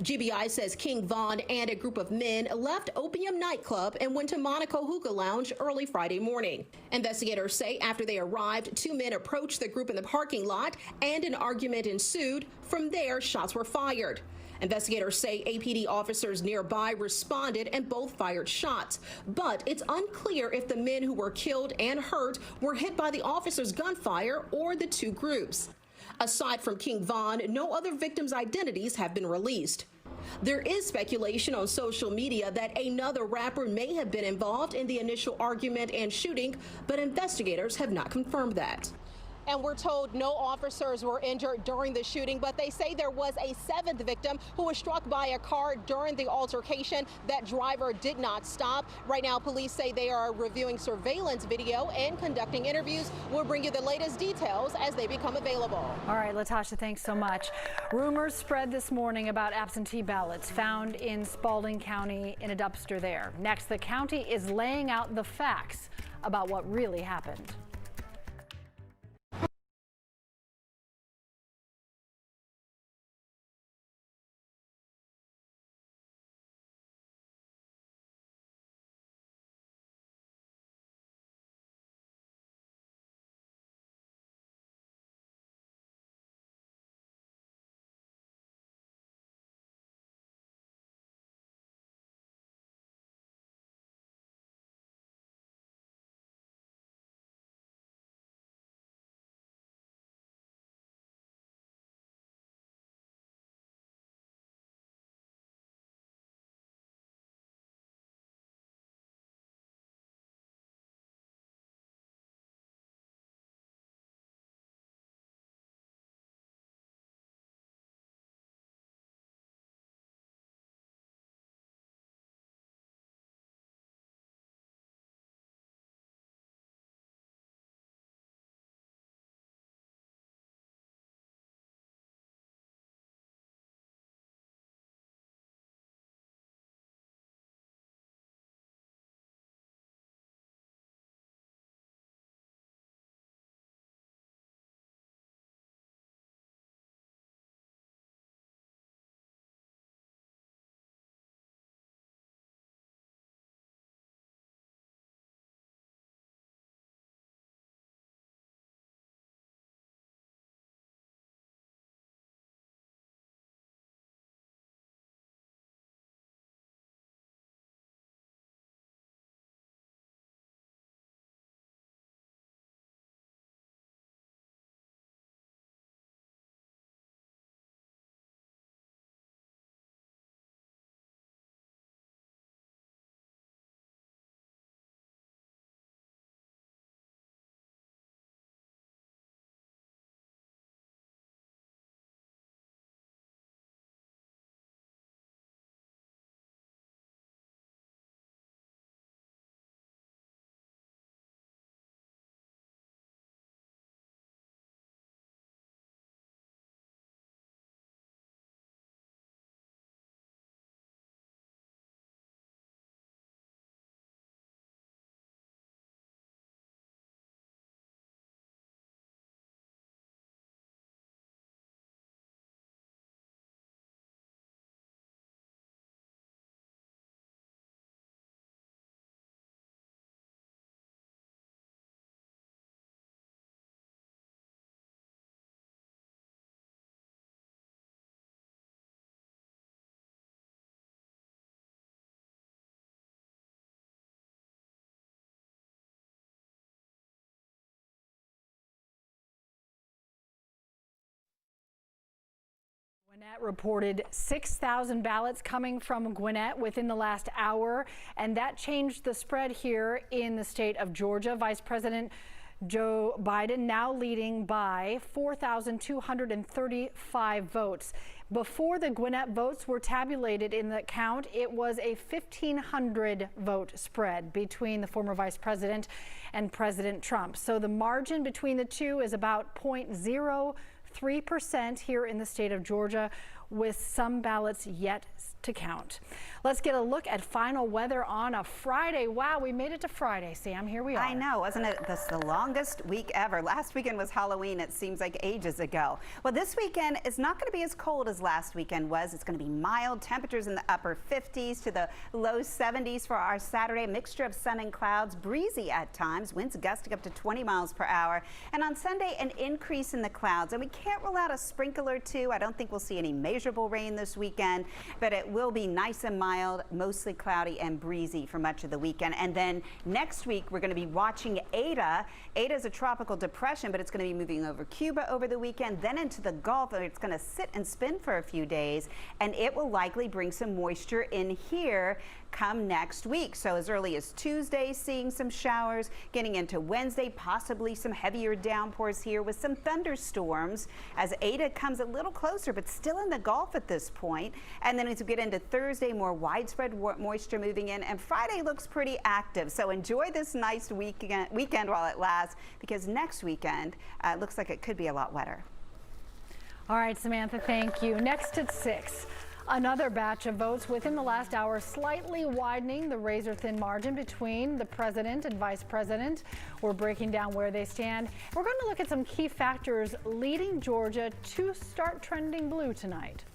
GBI says King Von and a group of men left Opium nightclub and went to Monaco Hookah Lounge early Friday morning. Investigators say after they arrived, 2 men approached the group in the parking lot and an argument ensued. From there, shots were fired. Investigators say APD officers nearby responded and both fired shots. But it's unclear if the men who were killed and hurt were hit by the officers' gunfire or the 2 groups. Aside from King Von, no other victims' identities have been released. There is speculation on social media that another rapper may have been involved in the initial argument and shooting, but investigators have not confirmed that. And we're told no officers were injured during the shooting, but they say there was a 7th victim who was struck by a car during the altercation. That driver did not stop. Right now, police say they are reviewing surveillance video and conducting interviews. We'll bring you the latest details as they become available. All right, Latasha, thanks so much. Rumors spread this morning about absentee ballots found in Spalding County in a dumpster there. Next, the county is laying out the facts about what really happened. Gwinnett reported 6,000 ballots coming from Gwinnett within the last hour, and that changed the spread here in the state of Georgia. Vice President Joe Biden now leading by 4,235 votes. Before the Gwinnett votes were tabulated in the count, it was a 1,500 vote spread between the former vice president and President Trump. So the margin between the two is about 0.03% here in the state of Georgia, with some ballots yet to count. Let's get a look at final weather on a Friday. Wow, we made it to Friday, Sam. Here we are. I know, wasn't it the longest week ever? Last weekend was Halloween. It seems like ages ago. Well, this weekend is not going to be as cold as last weekend was. It's going to be mild. Temperatures in the upper 50s to the low 70s for our Saturday. A mixture of sun and clouds, breezy at times, winds gusting up to 20 miles per hour. And on Sunday, an increase in the clouds. And we can't rule out a sprinkle or two. I don't think we'll see any measurable rain this weekend, but it will be nice and mild, mostly cloudy and breezy for much of the weekend. And then next week, we're going to be watching Ada. Ada is a tropical depression, but it's going to be moving over Cuba over the weekend, then into the Gulf, and it's going to sit and spin for a few days, and it will likely bring some moisture in here come next week. So as early as Tuesday, seeing some showers, getting into Wednesday, possibly some heavier downpours here with some thunderstorms as Ada comes a little closer, but still in the Gulf at this point. And then as we get into Thursday, more widespread moisture moving in, and Friday looks pretty active. So enjoy this nice weekend while it lasts, because next weekend looks like it could be a lot wetter. All right, Samantha, thank you. Next at 6. Another batch of votes within the last hour, slightly widening the razor-thin margin between the president and vice president. We're breaking down where they stand. We're going to look at some key factors leading Georgia to start trending blue tonight.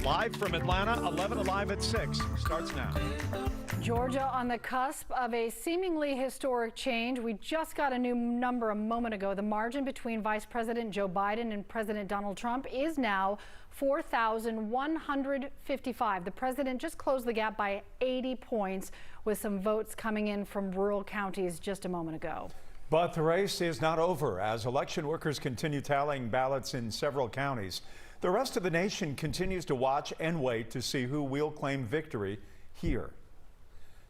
Live from Atlanta, 11 Alive at 6 starts now. Georgia on the cusp of a seemingly historic change. We just got a new number a moment ago. The margin between Vice President Joe Biden and President Donald Trump is now 4,155. The president just closed the gap by 80 points with some votes coming in from rural counties just a moment ago. But the race is not over as election workers continue tallying ballots in several counties. The rest of the nation continues to watch and wait to see who will claim victory here.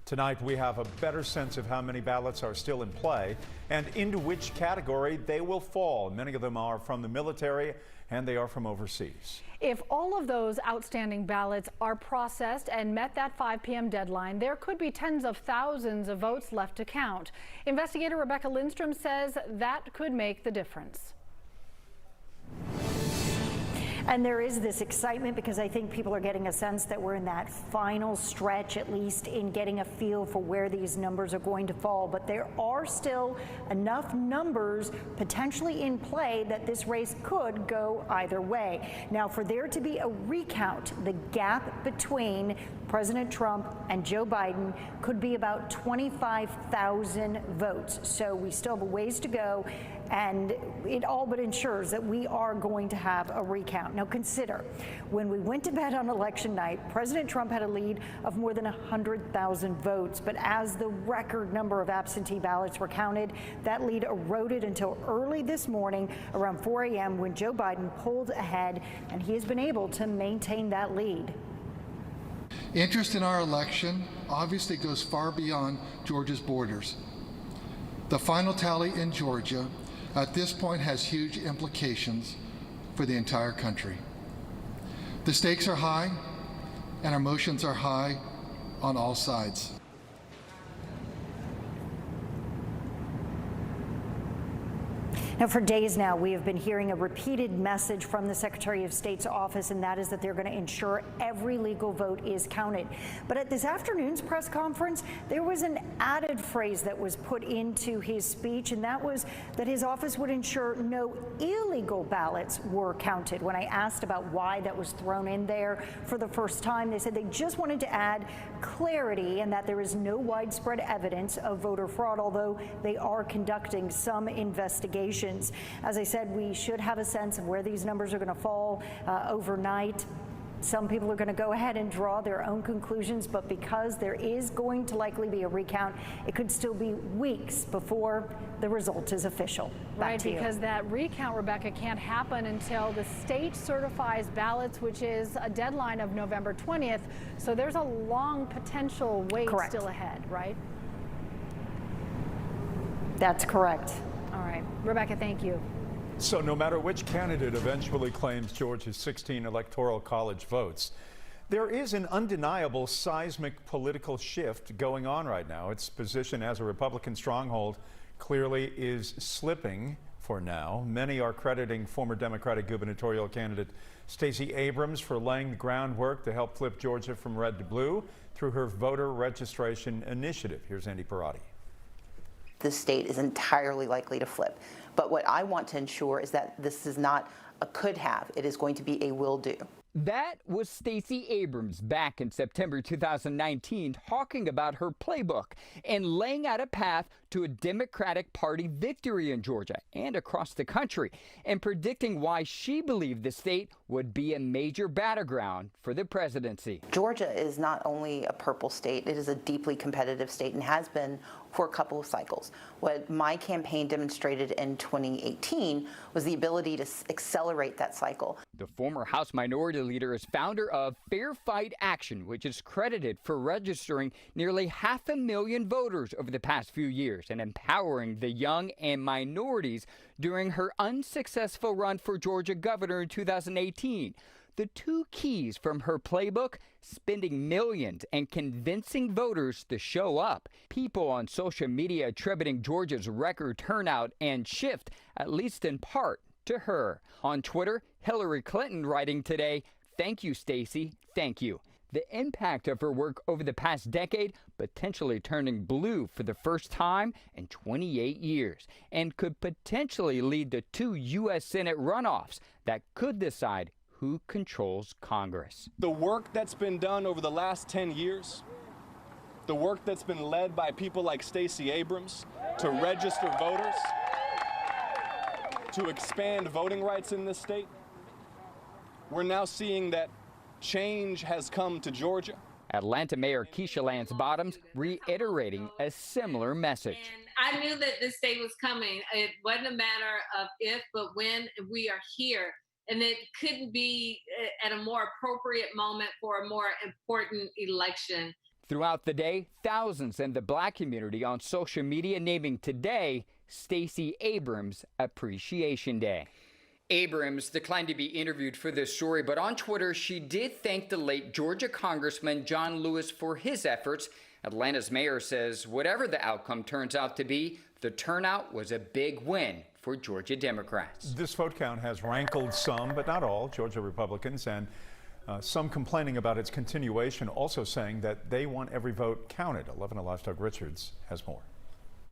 Tonight, we have a better sense of how many ballots are still in play and into which category they will fall. Many of them are from the military and they are from overseas. If all of those outstanding ballots are processed and met that 5 p.m. deadline, there could be tens of thousands of votes left to count. Investigator Rebecca Lindstrom says that could make the difference. And there is this excitement because I think people are getting a sense that we're in that final stretch, at least in getting a feel for where these numbers are going to fall. But there are still enough numbers potentially in play that this race could go either way. Now, for there to be a recount, the gap between President Trump and Joe Biden could be about 25,000 votes. So we still have a ways to go, and it all but ensures that we are going to have a recount. Now consider, when we went to bed on election night, President Trump had a lead of more than 100,000 votes. But as the record number of absentee ballots were counted, that lead eroded until early this morning around 4 a.m. when Joe Biden pulled ahead, and he has been able to maintain that lead. Interest in our election obviously goes far beyond Georgia's borders. The final tally in Georgia at this point has huge implications for the entire country. The stakes are high and our emotions are high on all sides. Now, for days now, we have been hearing a repeated message from the Secretary of State's office, and that is that they're going to ensure every legal vote is counted. But at this afternoon's press conference, there was an added phrase that was put into his speech, and that was that his office would ensure no illegal ballots were counted. When I asked about why that was thrown in there for the first time, they said they just wanted to add clarity and that there is no widespread evidence of voter fraud, although they are conducting some investigations. As I said, we should have a sense of where these numbers are going to fall overnight. Some people are going to go ahead and draw their own conclusions, but because there is going to likely be a recount, it could still be weeks before the result is official. Right, because that recount, Rebecca, can't happen until the state certifies ballots, which is a deadline of November 20th. So there's a long potential wait still ahead, right? That's correct. All right. Rebecca, thank you. So no matter which candidate eventually claims Georgia's 16 electoral college votes, there is an undeniable seismic political shift going on right now. Its position as a Republican stronghold clearly is slipping for now. Many are crediting former Democratic gubernatorial candidate Stacey Abrams for laying the groundwork to help flip Georgia from red to blue through her voter registration initiative. Here's Andy Parati. The state is entirely likely to flip. But what I want to ensure is that this is not a could have. It is going to be a will do. That was Stacey Abrams back in September 2019 talking about her playbook and laying out a path to a Democratic Party victory in Georgia and across the country, and predicting why she believed the state would be a major battleground for the presidency. Georgia is not only a purple state, it is a deeply competitive state and has been for a couple of cycles. What my campaign demonstrated in 2018 was the ability to accelerate that cycle. The former House Minority Leader is founder of Fair Fight Action, which is credited for registering nearly 500,000 voters over the past few years and empowering the young and minorities during her unsuccessful run for Georgia governor in 2018. The two keys from her playbook: spending millions and convincing voters to show up. People on social media attributing Georgia's record turnout and shift, at least in part, to her. On Twitter, Hillary Clinton writing today, "Thank you, Stacey, thank you." The impact of her work over the past decade potentially turning blue for the first time in 28 years, and could potentially lead to 2 U.S. Senate runoffs that could decide who controls Congress. The work that's been done over the last 10 years, the work that's been led by people like Stacey Abrams to register voters, to expand voting rights in this state, we're now seeing that change has come to Georgia. Atlanta Mayor Keisha Lance Bottoms reiterating a similar message. I knew that this day was coming. It wasn't a matter of if, but when. We are here. And it couldn't be at a more appropriate moment for a more important election. Throughout the day, thousands in the Black community on social media naming today Stacey Abrams Appreciation Day. Abrams declined to be interviewed for this story, but on Twitter, she did thank the late Georgia Congressman John Lewis for his efforts. Atlanta's mayor says whatever the outcome turns out to be, the turnout was a big win for Georgia Democrats. This vote count has rankled some, but not all, Georgia Republicans, and some complaining about its continuation, also saying that they want every vote counted. 11Alive's Doug Richards has more.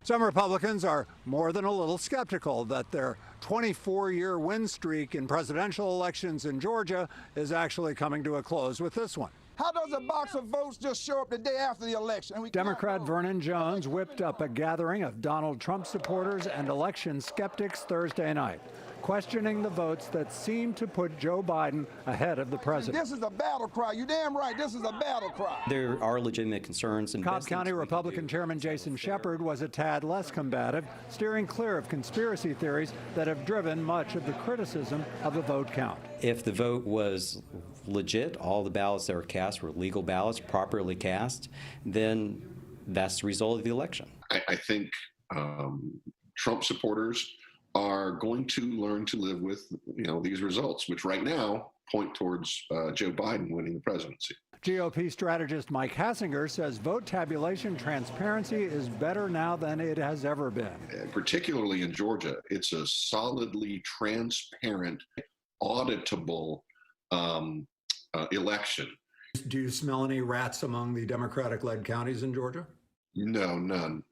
Some Republicans are more than a little skeptical that their 24-year win streak in presidential elections in Georgia is actually coming to a close with this one. How does a box of votes just show up the day after the election? Democrat Vernon Jones whipped up a gathering of Donald Trump supporters and election skeptics Thursday night, questioning the votes that seem to put Joe Biden ahead of the president. This is a battle cry. You damn right. This is a battle cry. There are legitimate concerns. Cobb County Republican Chairman Jason Shepard was a tad less combative, steering clear of conspiracy theories that have driven much of the criticism of the vote count. If the vote was legit, all the ballots that were cast were legal ballots, properly cast, then that's the result of the election. I think Trump supporters are going to learn to live with, these results, which right now point towards Joe Biden winning the presidency. GOP strategist Mike Hassinger says vote tabulation transparency is better now than it has ever been. Particularly in Georgia, it's a solidly transparent, auditable election. Do you smell any rats among the Democratic-led counties in Georgia? No, none.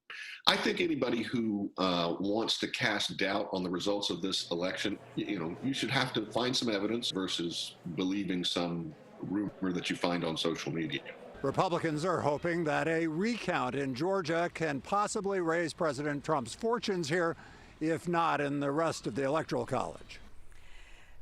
I think anybody who wants to cast doubt on the results of this election, you should have to find some evidence versus believing some rumor that you find on social media. Republicans are hoping that a recount in Georgia can possibly raise President Trump's fortunes here, if not in the rest of the Electoral College.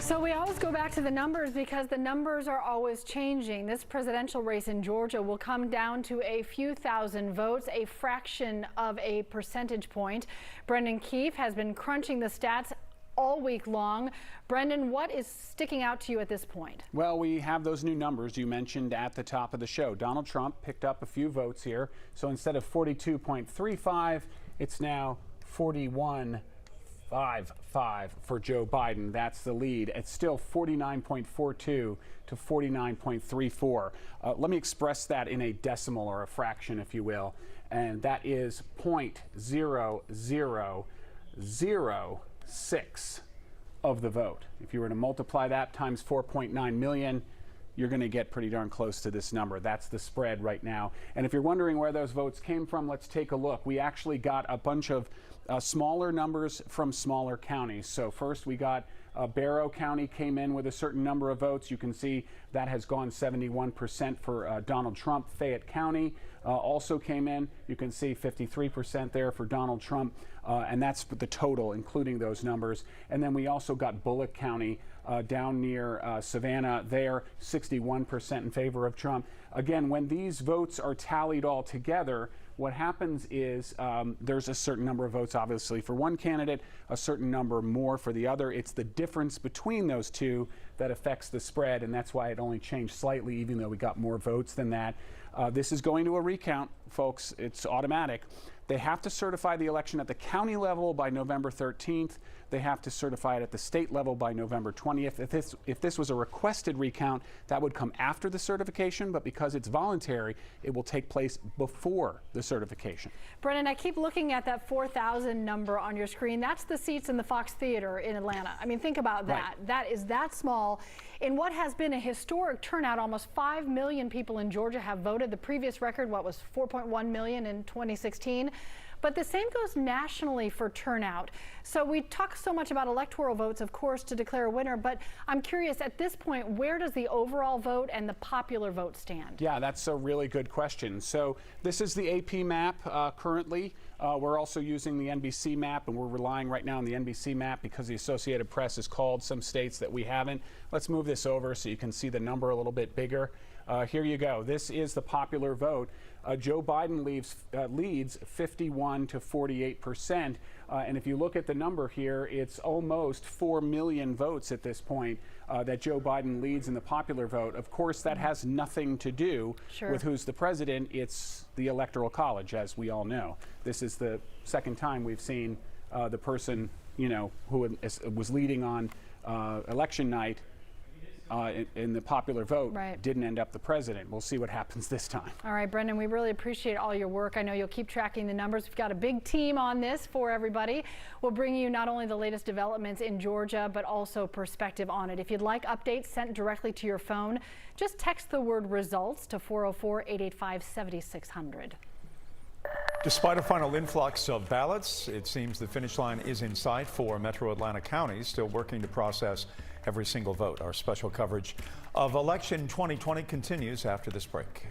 So we always go back to the numbers because the numbers are always changing. This presidential race in Georgia will come down to a few thousand votes, a fraction of a percentage point. Brendan Keefe has been crunching the stats all week long. Brendan, what is sticking out to you at this point? Well, we have those new numbers you mentioned at the top of the show. Donald Trump picked up a few votes here. So instead of 42.35, it's now 41.55 for Joe Biden. That's the lead. It's still 49.42 to 49.34. Let me express that in a decimal or a fraction, if you will, and that is 0.0006 of the vote. If you were to multiply that times 4.9 million, you're going to get pretty darn close to this number. That's the spread right now. And if you're wondering where those votes came from, let's take a look. We actually got a bunch of smaller numbers from smaller counties. So first we got Barrow County came in with a certain number of votes. You can see that has gone 71% for Donald Trump. Fayette County also came in. You can see 53% there for Donald Trump. And that's the total, including those numbers. And then we also got Bullock County down near Savannah there, 61% in favor of Trump. Again, when these votes are tallied all together, what happens is there's a certain number of votes, obviously, for one candidate, a certain number more for the other. It's the difference between those two that affects the spread, and that's why it only changed slightly, even though we got more votes than that. This is going to a recount, folks. It's automatic. They have to certify the election at the county level by November 13th. They have to certify it at the state level by November 20th. If this was a requested recount, that would come after the certification, but because it's voluntary, it will take place before the certification. Brennan, I keep looking at that 4,000 number on your screen. That's the seats in the Fox Theater in Atlanta. I mean, think about that. Right. That is that small. In what has been a historic turnout, almost 5 million people in Georgia have voted. The previous record, what was 4.1 million in 2016? but the same goes nationally for turnout. So we talk so much about electoral votes, of course, to declare a winner, but I'm curious at this point, where does the overall vote and the popular vote stand? Yeah, that's a really good question. So this is the AP map currently. We're also using the NBC map, and we're relying right now on the NBC map because the Associated Press has called some states that we haven't. Let's move this over so you can see the number a little bit bigger. Here you go. This is the popular vote. Joe Biden leads 51 to 48%. And if you look at the number here, it's almost 4 million votes at this point that Joe Biden leads in the popular vote. Of course, that has nothing to do with who's the president. It's the Electoral College, as we all know. This is the second time we've seen the person, who was leading on election night in the popular vote didn't end up the president. We'll see what happens this time. All right, Brendan, we really appreciate all your work. I know you'll keep tracking the numbers. We've got a big team on this for everybody. We'll bring you not only the latest developments in Georgia, but also perspective on it. If you'd like updates sent directly to your phone, just text the word results to 404-885-7600. Despite a final influx of ballots, it seems the finish line is in sight for Metro Atlanta counties, still working to process every single vote. Our special coverage of election 2020 continues after this break.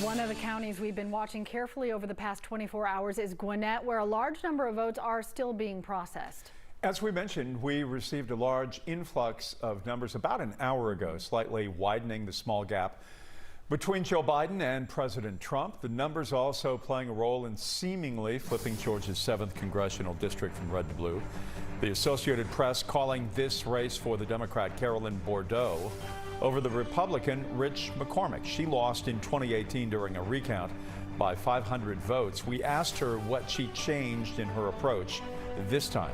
One of the counties we've been watching carefully over the past 24 hours is Gwinnett, where a large number of votes are still being processed. As we mentioned, we received a large influx of numbers about an hour ago, slightly widening the small gap between Joe Biden and President Trump. The numbers also playing a role in seemingly flipping Georgia's 7th congressional district from red to blue. The Associated Press calling this race for the Democrat Carolyn Bourdeaux over the Republican Rich McCormick. She lost in 2018 during a recount by 500 votes. We asked her what she changed in her approach this time.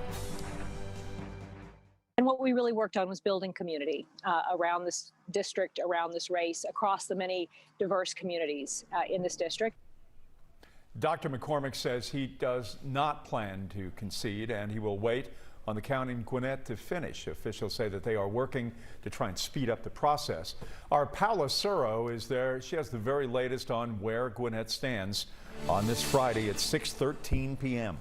And what we really worked on was building community around this district, around this race, across the many diverse communities in this district. Dr. McCormick says he does not plan to concede, and he will wait on the count in Gwinnett to finish. Officials say that they are working to try and speed up the process. Our Paula Suro is there. She has the very latest on where Gwinnett stands on this Friday at 6:13 p.m.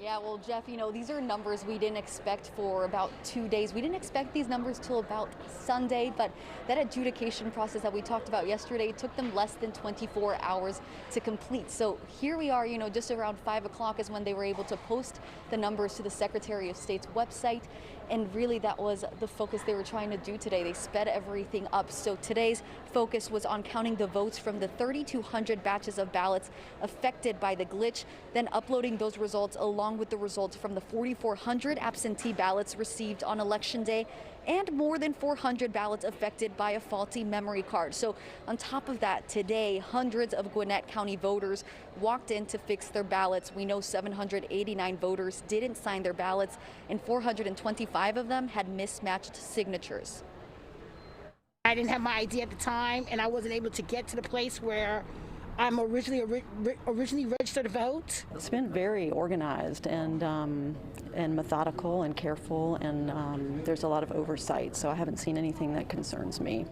Yeah, well, Jeff, you know, these are numbers we didn't expect for about 2 days. We didn't expect these numbers till about Sunday, but that adjudication process that we talked about yesterday took them less than 24 hours to complete. So here we are, you know, just around 5 o'clock is when they were able to post the numbers to the Secretary of State's website. And really that was the focus they were trying to do today. They sped everything up. So today's focus was on counting the votes from the 3,200 batches of ballots affected by the glitch, then uploading those results along with the results from the 4,400 absentee ballots received on Election Day and more than 400 ballots affected by a faulty memory card. So on top of that, today, hundreds of Gwinnett County voters walked in to fix their ballots. We know 789 voters didn't sign their ballots, and 425 of them had mismatched signatures. I didn't have my ID at the time, and I wasn't able to get to the place where I'm originally registered to vote. It's been very organized and methodical and careful, and there's a lot of oversight, so I haven't seen anything that concerns me.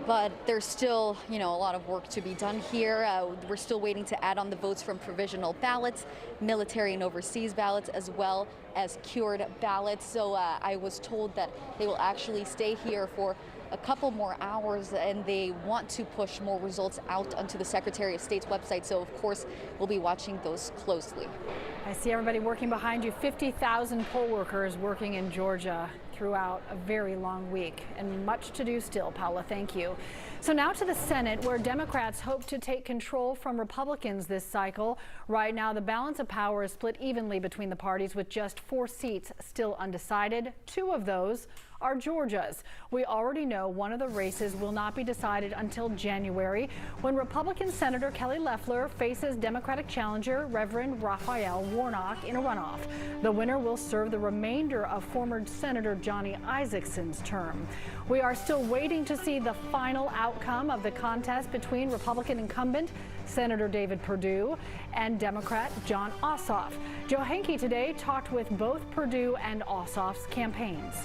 But there's still, you know, a lot of work to be done here. We're still waiting to add on the votes from provisional ballots, military and overseas ballots, as well as cured ballots. So I was told that they will actually stay here for a couple more hours, and they want to push more results out onto the Secretary of State's website. So of course, we'll be watching those closely. I see everybody working behind you. 50,000 poll workers working in Georgia throughout a very long week, and much to do still. Paula, thank you. So now to the Senate, where Democrats hope to take control from Republicans this cycle. Right now, the balance of power is split evenly between the parties, with just 4 seats still undecided. 2 of those are Georgia's. We already know one of the races will not be decided until January, when Republican Senator Kelly Loeffler faces Democratic challenger Reverend Raphael Warnock in a runoff. The winner will serve the remainder of former Senator Johnny Isakson's term. We are still waiting to see the final outcome of the contest between Republican incumbent Senator David Perdue and Democrat Jon Ossoff. Joe Henke today talked with both Perdue and Ossoff's campaigns.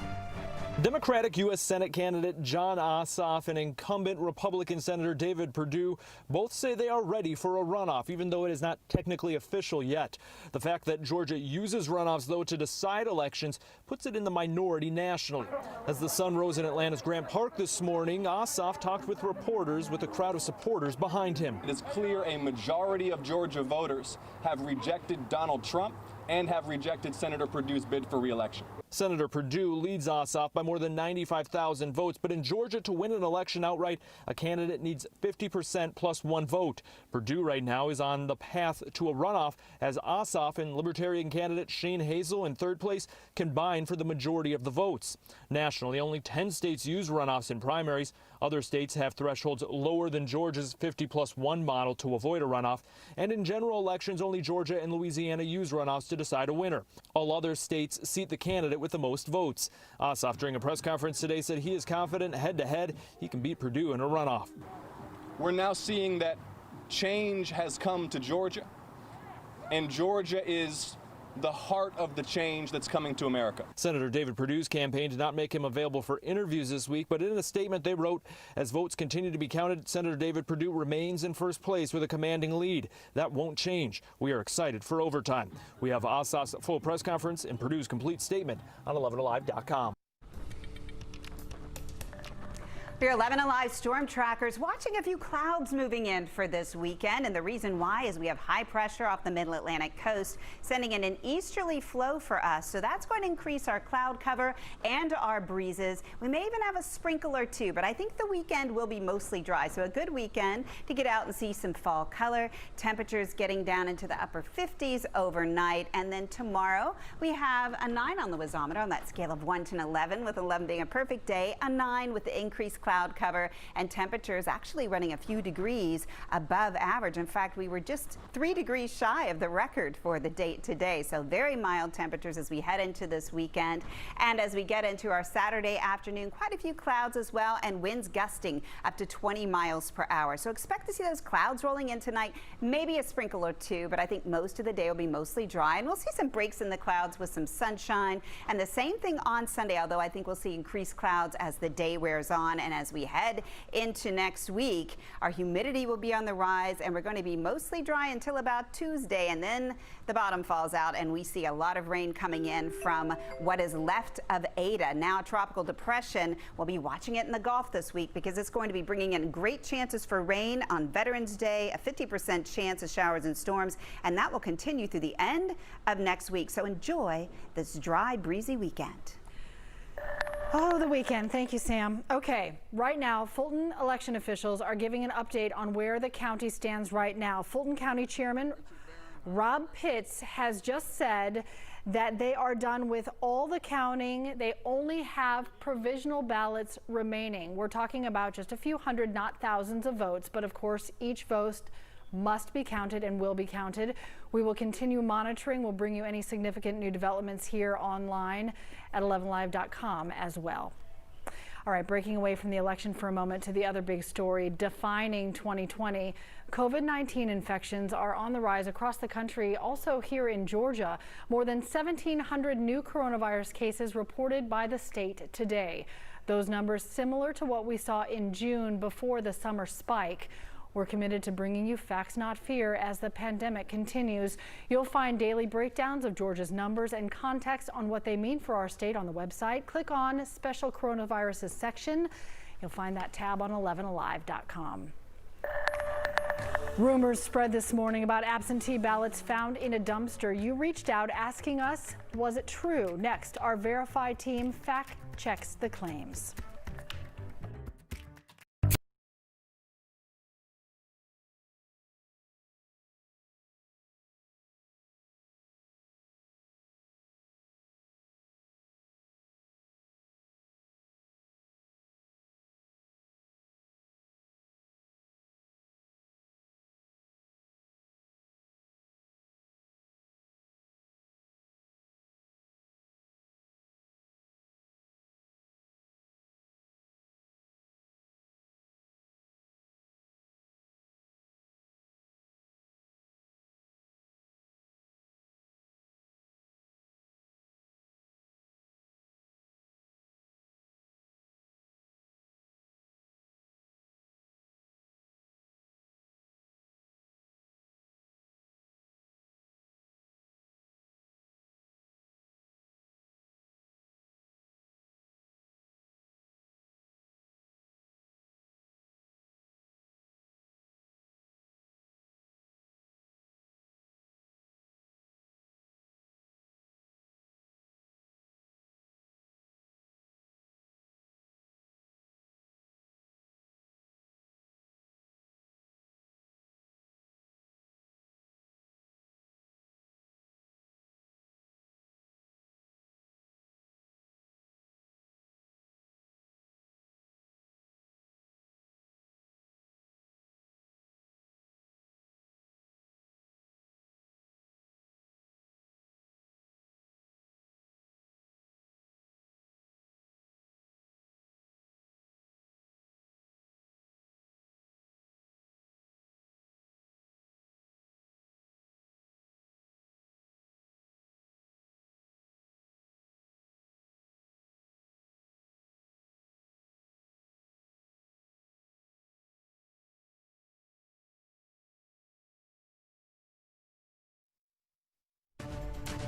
Democratic U.S. Senate candidate Jon Ossoff and incumbent Republican Senator David Perdue both say they are ready for a runoff, even though it is not technically official yet. The fact that Georgia uses runoffs, though, to decide elections puts it in the minority nationally. As the sun rose in Atlanta's Grant Park this morning, Ossoff talked with reporters with a crowd of supporters behind him. It is clear a majority of Georgia voters have rejected Donald Trump and have rejected Senator Perdue's bid for re-election. Senator Perdue leads Ossoff by more than 95,000 votes, but in Georgia, to win an election outright, a candidate needs 50% plus 1 vote. Perdue right now is on the path to a runoff, as Ossoff and Libertarian candidate Shane Hazel in 3rd place combine for the majority of the votes. Nationally, only 10 states use runoffs in primaries. Other states have thresholds lower than Georgia's 50 plus 1 model to avoid a runoff. And in general elections, only Georgia and Louisiana use runoffs to decide a winner. All other states seat the candidate with the most votes. Ossoff, during a press conference today, said he is confident head-to-head he can beat Perdue in a runoff. We're now seeing that change has come to Georgia, and Georgia is the heart of the change that's coming to America. Senator David Perdue's campaign did not make him available for interviews this week, but in a statement they wrote, as votes continue to be counted, Senator David Perdue remains in 1st place with a commanding lead. That won't change. We are excited for overtime. We have Ossoff's full press conference and Perdue's complete statement on 11alive.com. We're 11Alive storm trackers watching a few clouds moving in for this weekend, and the reason why is we have high pressure off the middle Atlantic coast sending in an easterly flow for us, so that's going to increase our cloud cover and our breezes. We may even have a sprinkle or 2, but I think the weekend will be mostly dry, so a good weekend to get out and see some fall color. Temperatures getting down into the upper 50s overnight, and then tomorrow we have a 9 on the wazometer on that scale of 1 to 11, with 11 being a perfect day, a 9 with the increased cloud cloud cover, and temperatures actually running a few degrees above average. In fact, we were just 3 degrees shy of the record for the date today. So very mild temperatures as we head into this weekend. And as we get into our Saturday afternoon, quite a few clouds as well, and winds gusting up to 20 miles per hour. So expect to see those clouds rolling in tonight, maybe a sprinkle or two, but I think most of the day will be mostly dry, and we'll see some breaks in the clouds with some sunshine. And the same thing on Sunday, although I think we'll see increased clouds as the day wears on. And as we head into next week, our humidity will be on the rise, and we're going to be mostly dry until about Tuesday, and then the bottom falls out and we see a lot of rain coming in from what is left of Ada. Now tropical depression, we'll be watching it in the Gulf this week because it's going to be bringing in great chances for rain on Veterans Day, a 50% chance of showers and storms, and that will continue through the end of next week. So enjoy this dry, breezy weekend. Oh, the weekend. Thank you, Sam. Okay, right now, Fulton election officials are giving an update on where the county stands right now. Fulton County Chairman Rob Pitts has just said that they are done with all the counting. They only have provisional ballots remaining. We're talking about just a few hundred, not thousands of votes, but of course, each vote must be counted and will be counted. We will continue monitoring. We'll bring you any significant new developments here online at 11alive.com as well. All right, breaking away from the election for a moment to the other big story defining 2020. COVID-19 infections are on the rise across the country, also here in Georgia. More than 1,700 new coronavirus cases reported by the state today. Those numbers similar to what we saw in June before the summer spike. We're committed to bringing you facts, not fear, as the pandemic continues. You'll find daily breakdowns of Georgia's numbers and context on what they mean for our state on the website. Click on Special Coronaviruses section. You'll find that tab on 11alive.com. Rumors spread this morning about absentee ballots found in a dumpster. You reached out asking us, was it true? Next, our Verify team fact checks the claims.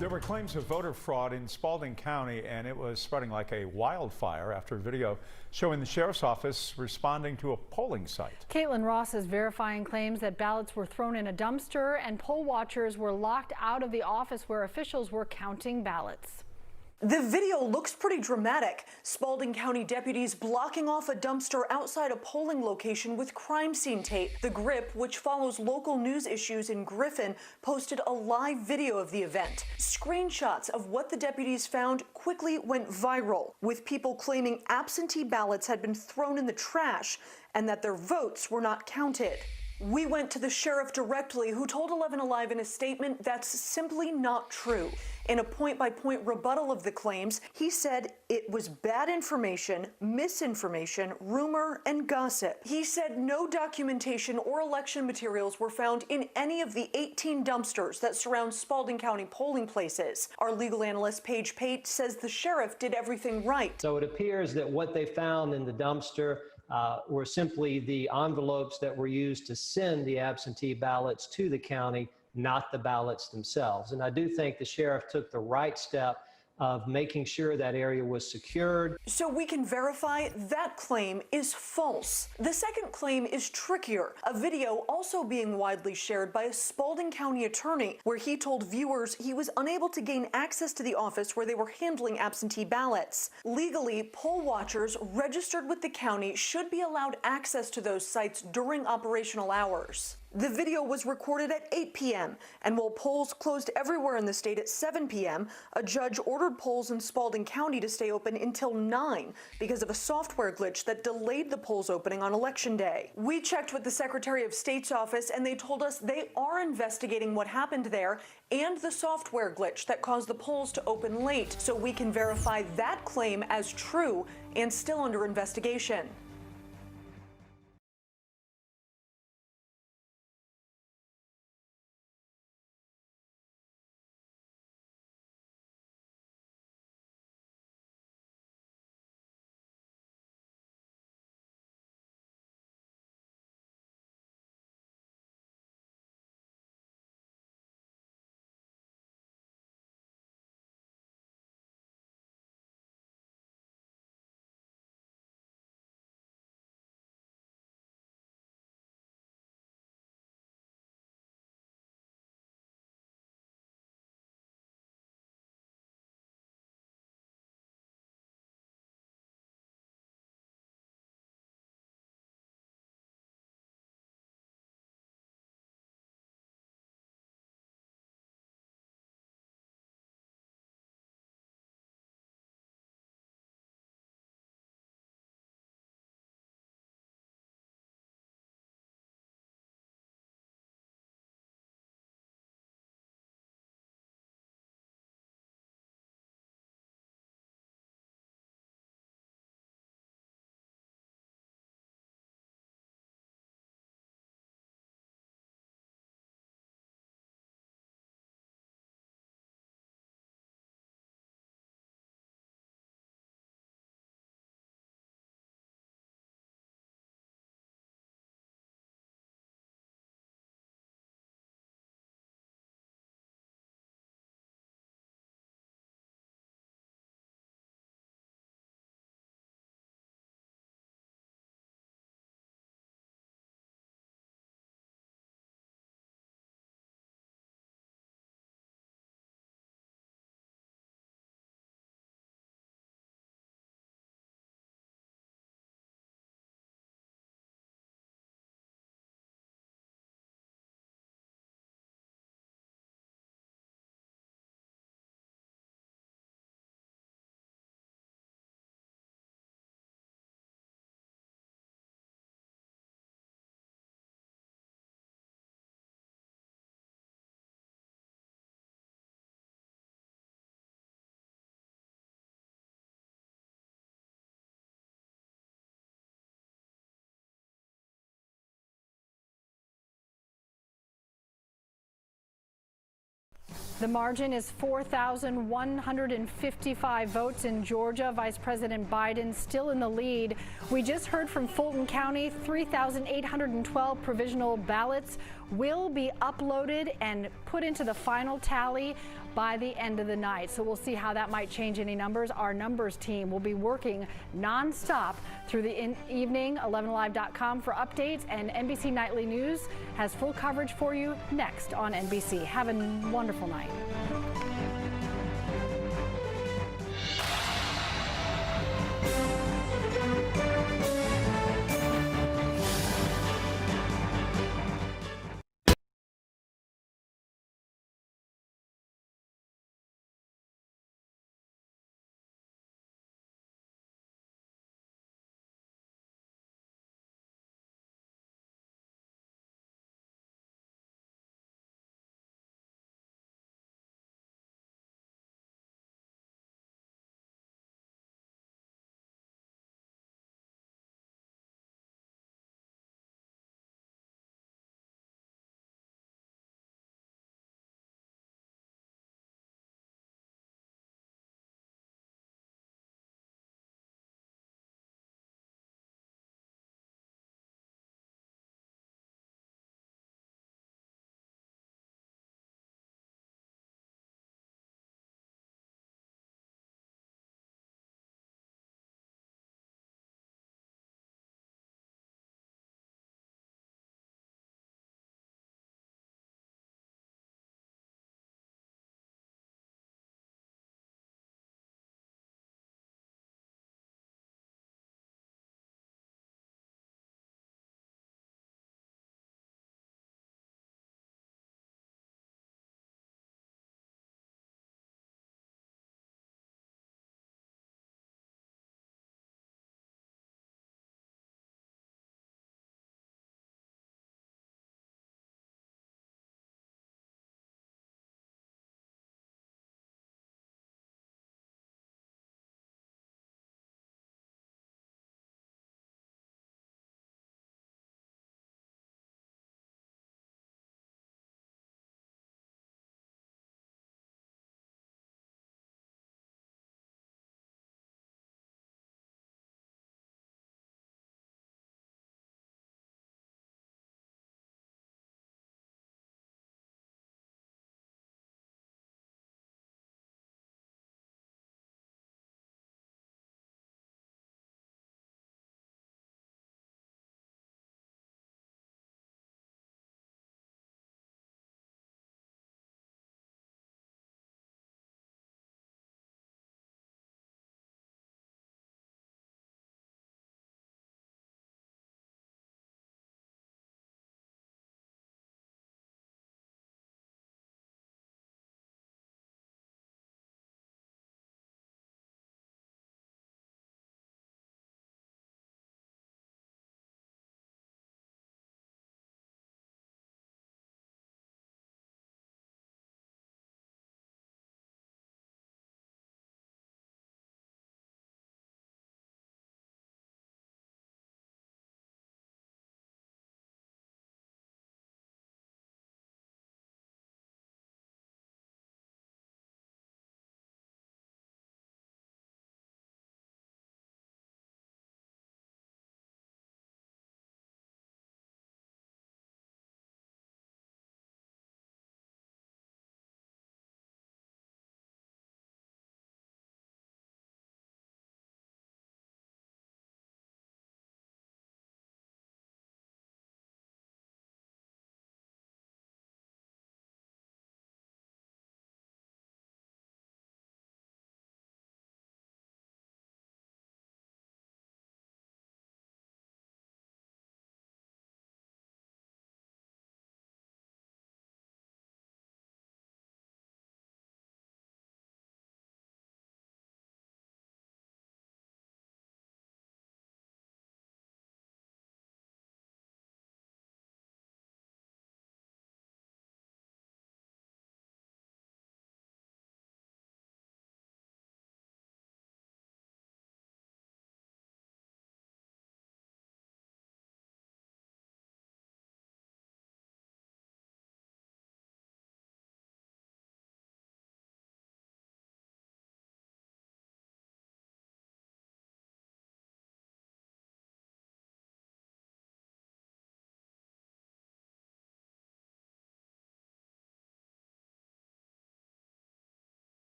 There were claims of voter fraud in Spalding County, and it was spreading like a wildfire after a video showing the sheriff's office responding to a polling site. Caitlin Ross is verifying claims that ballots were thrown in a dumpster and poll watchers were locked out of the office where officials were counting ballots. The video looks pretty dramatic. Spalding County deputies blocking off a dumpster outside a polling location with crime scene tape. The Grip, which follows local news issues in Griffin, posted a live video of the event. Screenshots of what the deputies found quickly went viral, with people claiming absentee ballots had been thrown in the trash and that their votes were not counted. We went to the sheriff directly, who told 11Alive in a statement that's simply not true. In a point-by-point rebuttal of the claims, he said it was bad information, misinformation, rumor, and gossip. He said no documentation or election materials were found in any of the 18 dumpsters that surround Spalding County polling places. Our legal analyst, Paige Pate, says the sheriff did everything right. So it appears that what they found in the dumpster were simply the envelopes that were used to send the absentee ballots to the county, not the ballots themselves. And I do think the sheriff took the right step of making sure that area was secured. So we can verify that claim is false. The second claim is trickier. A video also being widely shared by a Spalding County attorney where he told viewers he was unable to gain access to the office where they were handling absentee ballots. Legally, poll watchers registered with the county should be allowed access to those sites during operational hours. The video was recorded at 8 p.m., and while polls closed everywhere in the state at 7 p.m., a judge ordered polls in Spalding County to stay open until 9 because of a software glitch that delayed the polls opening on Election Day. We checked with the Secretary of State's office, and they told us they are investigating what happened there and the software glitch that caused the polls to open late, so we can verify that claim as true and still under investigation. The margin is 4,155 votes in Georgia. Vice President Biden still in the lead. We just heard from Fulton County, 3,812 provisional ballots will be uploaded and put into the final tally by the end of the night. So we'll see how that might change any numbers. Our numbers team will be working nonstop through the evening. 11alive.com for updates, and NBC Nightly News has full coverage for you next on NBC. Have a wonderful night.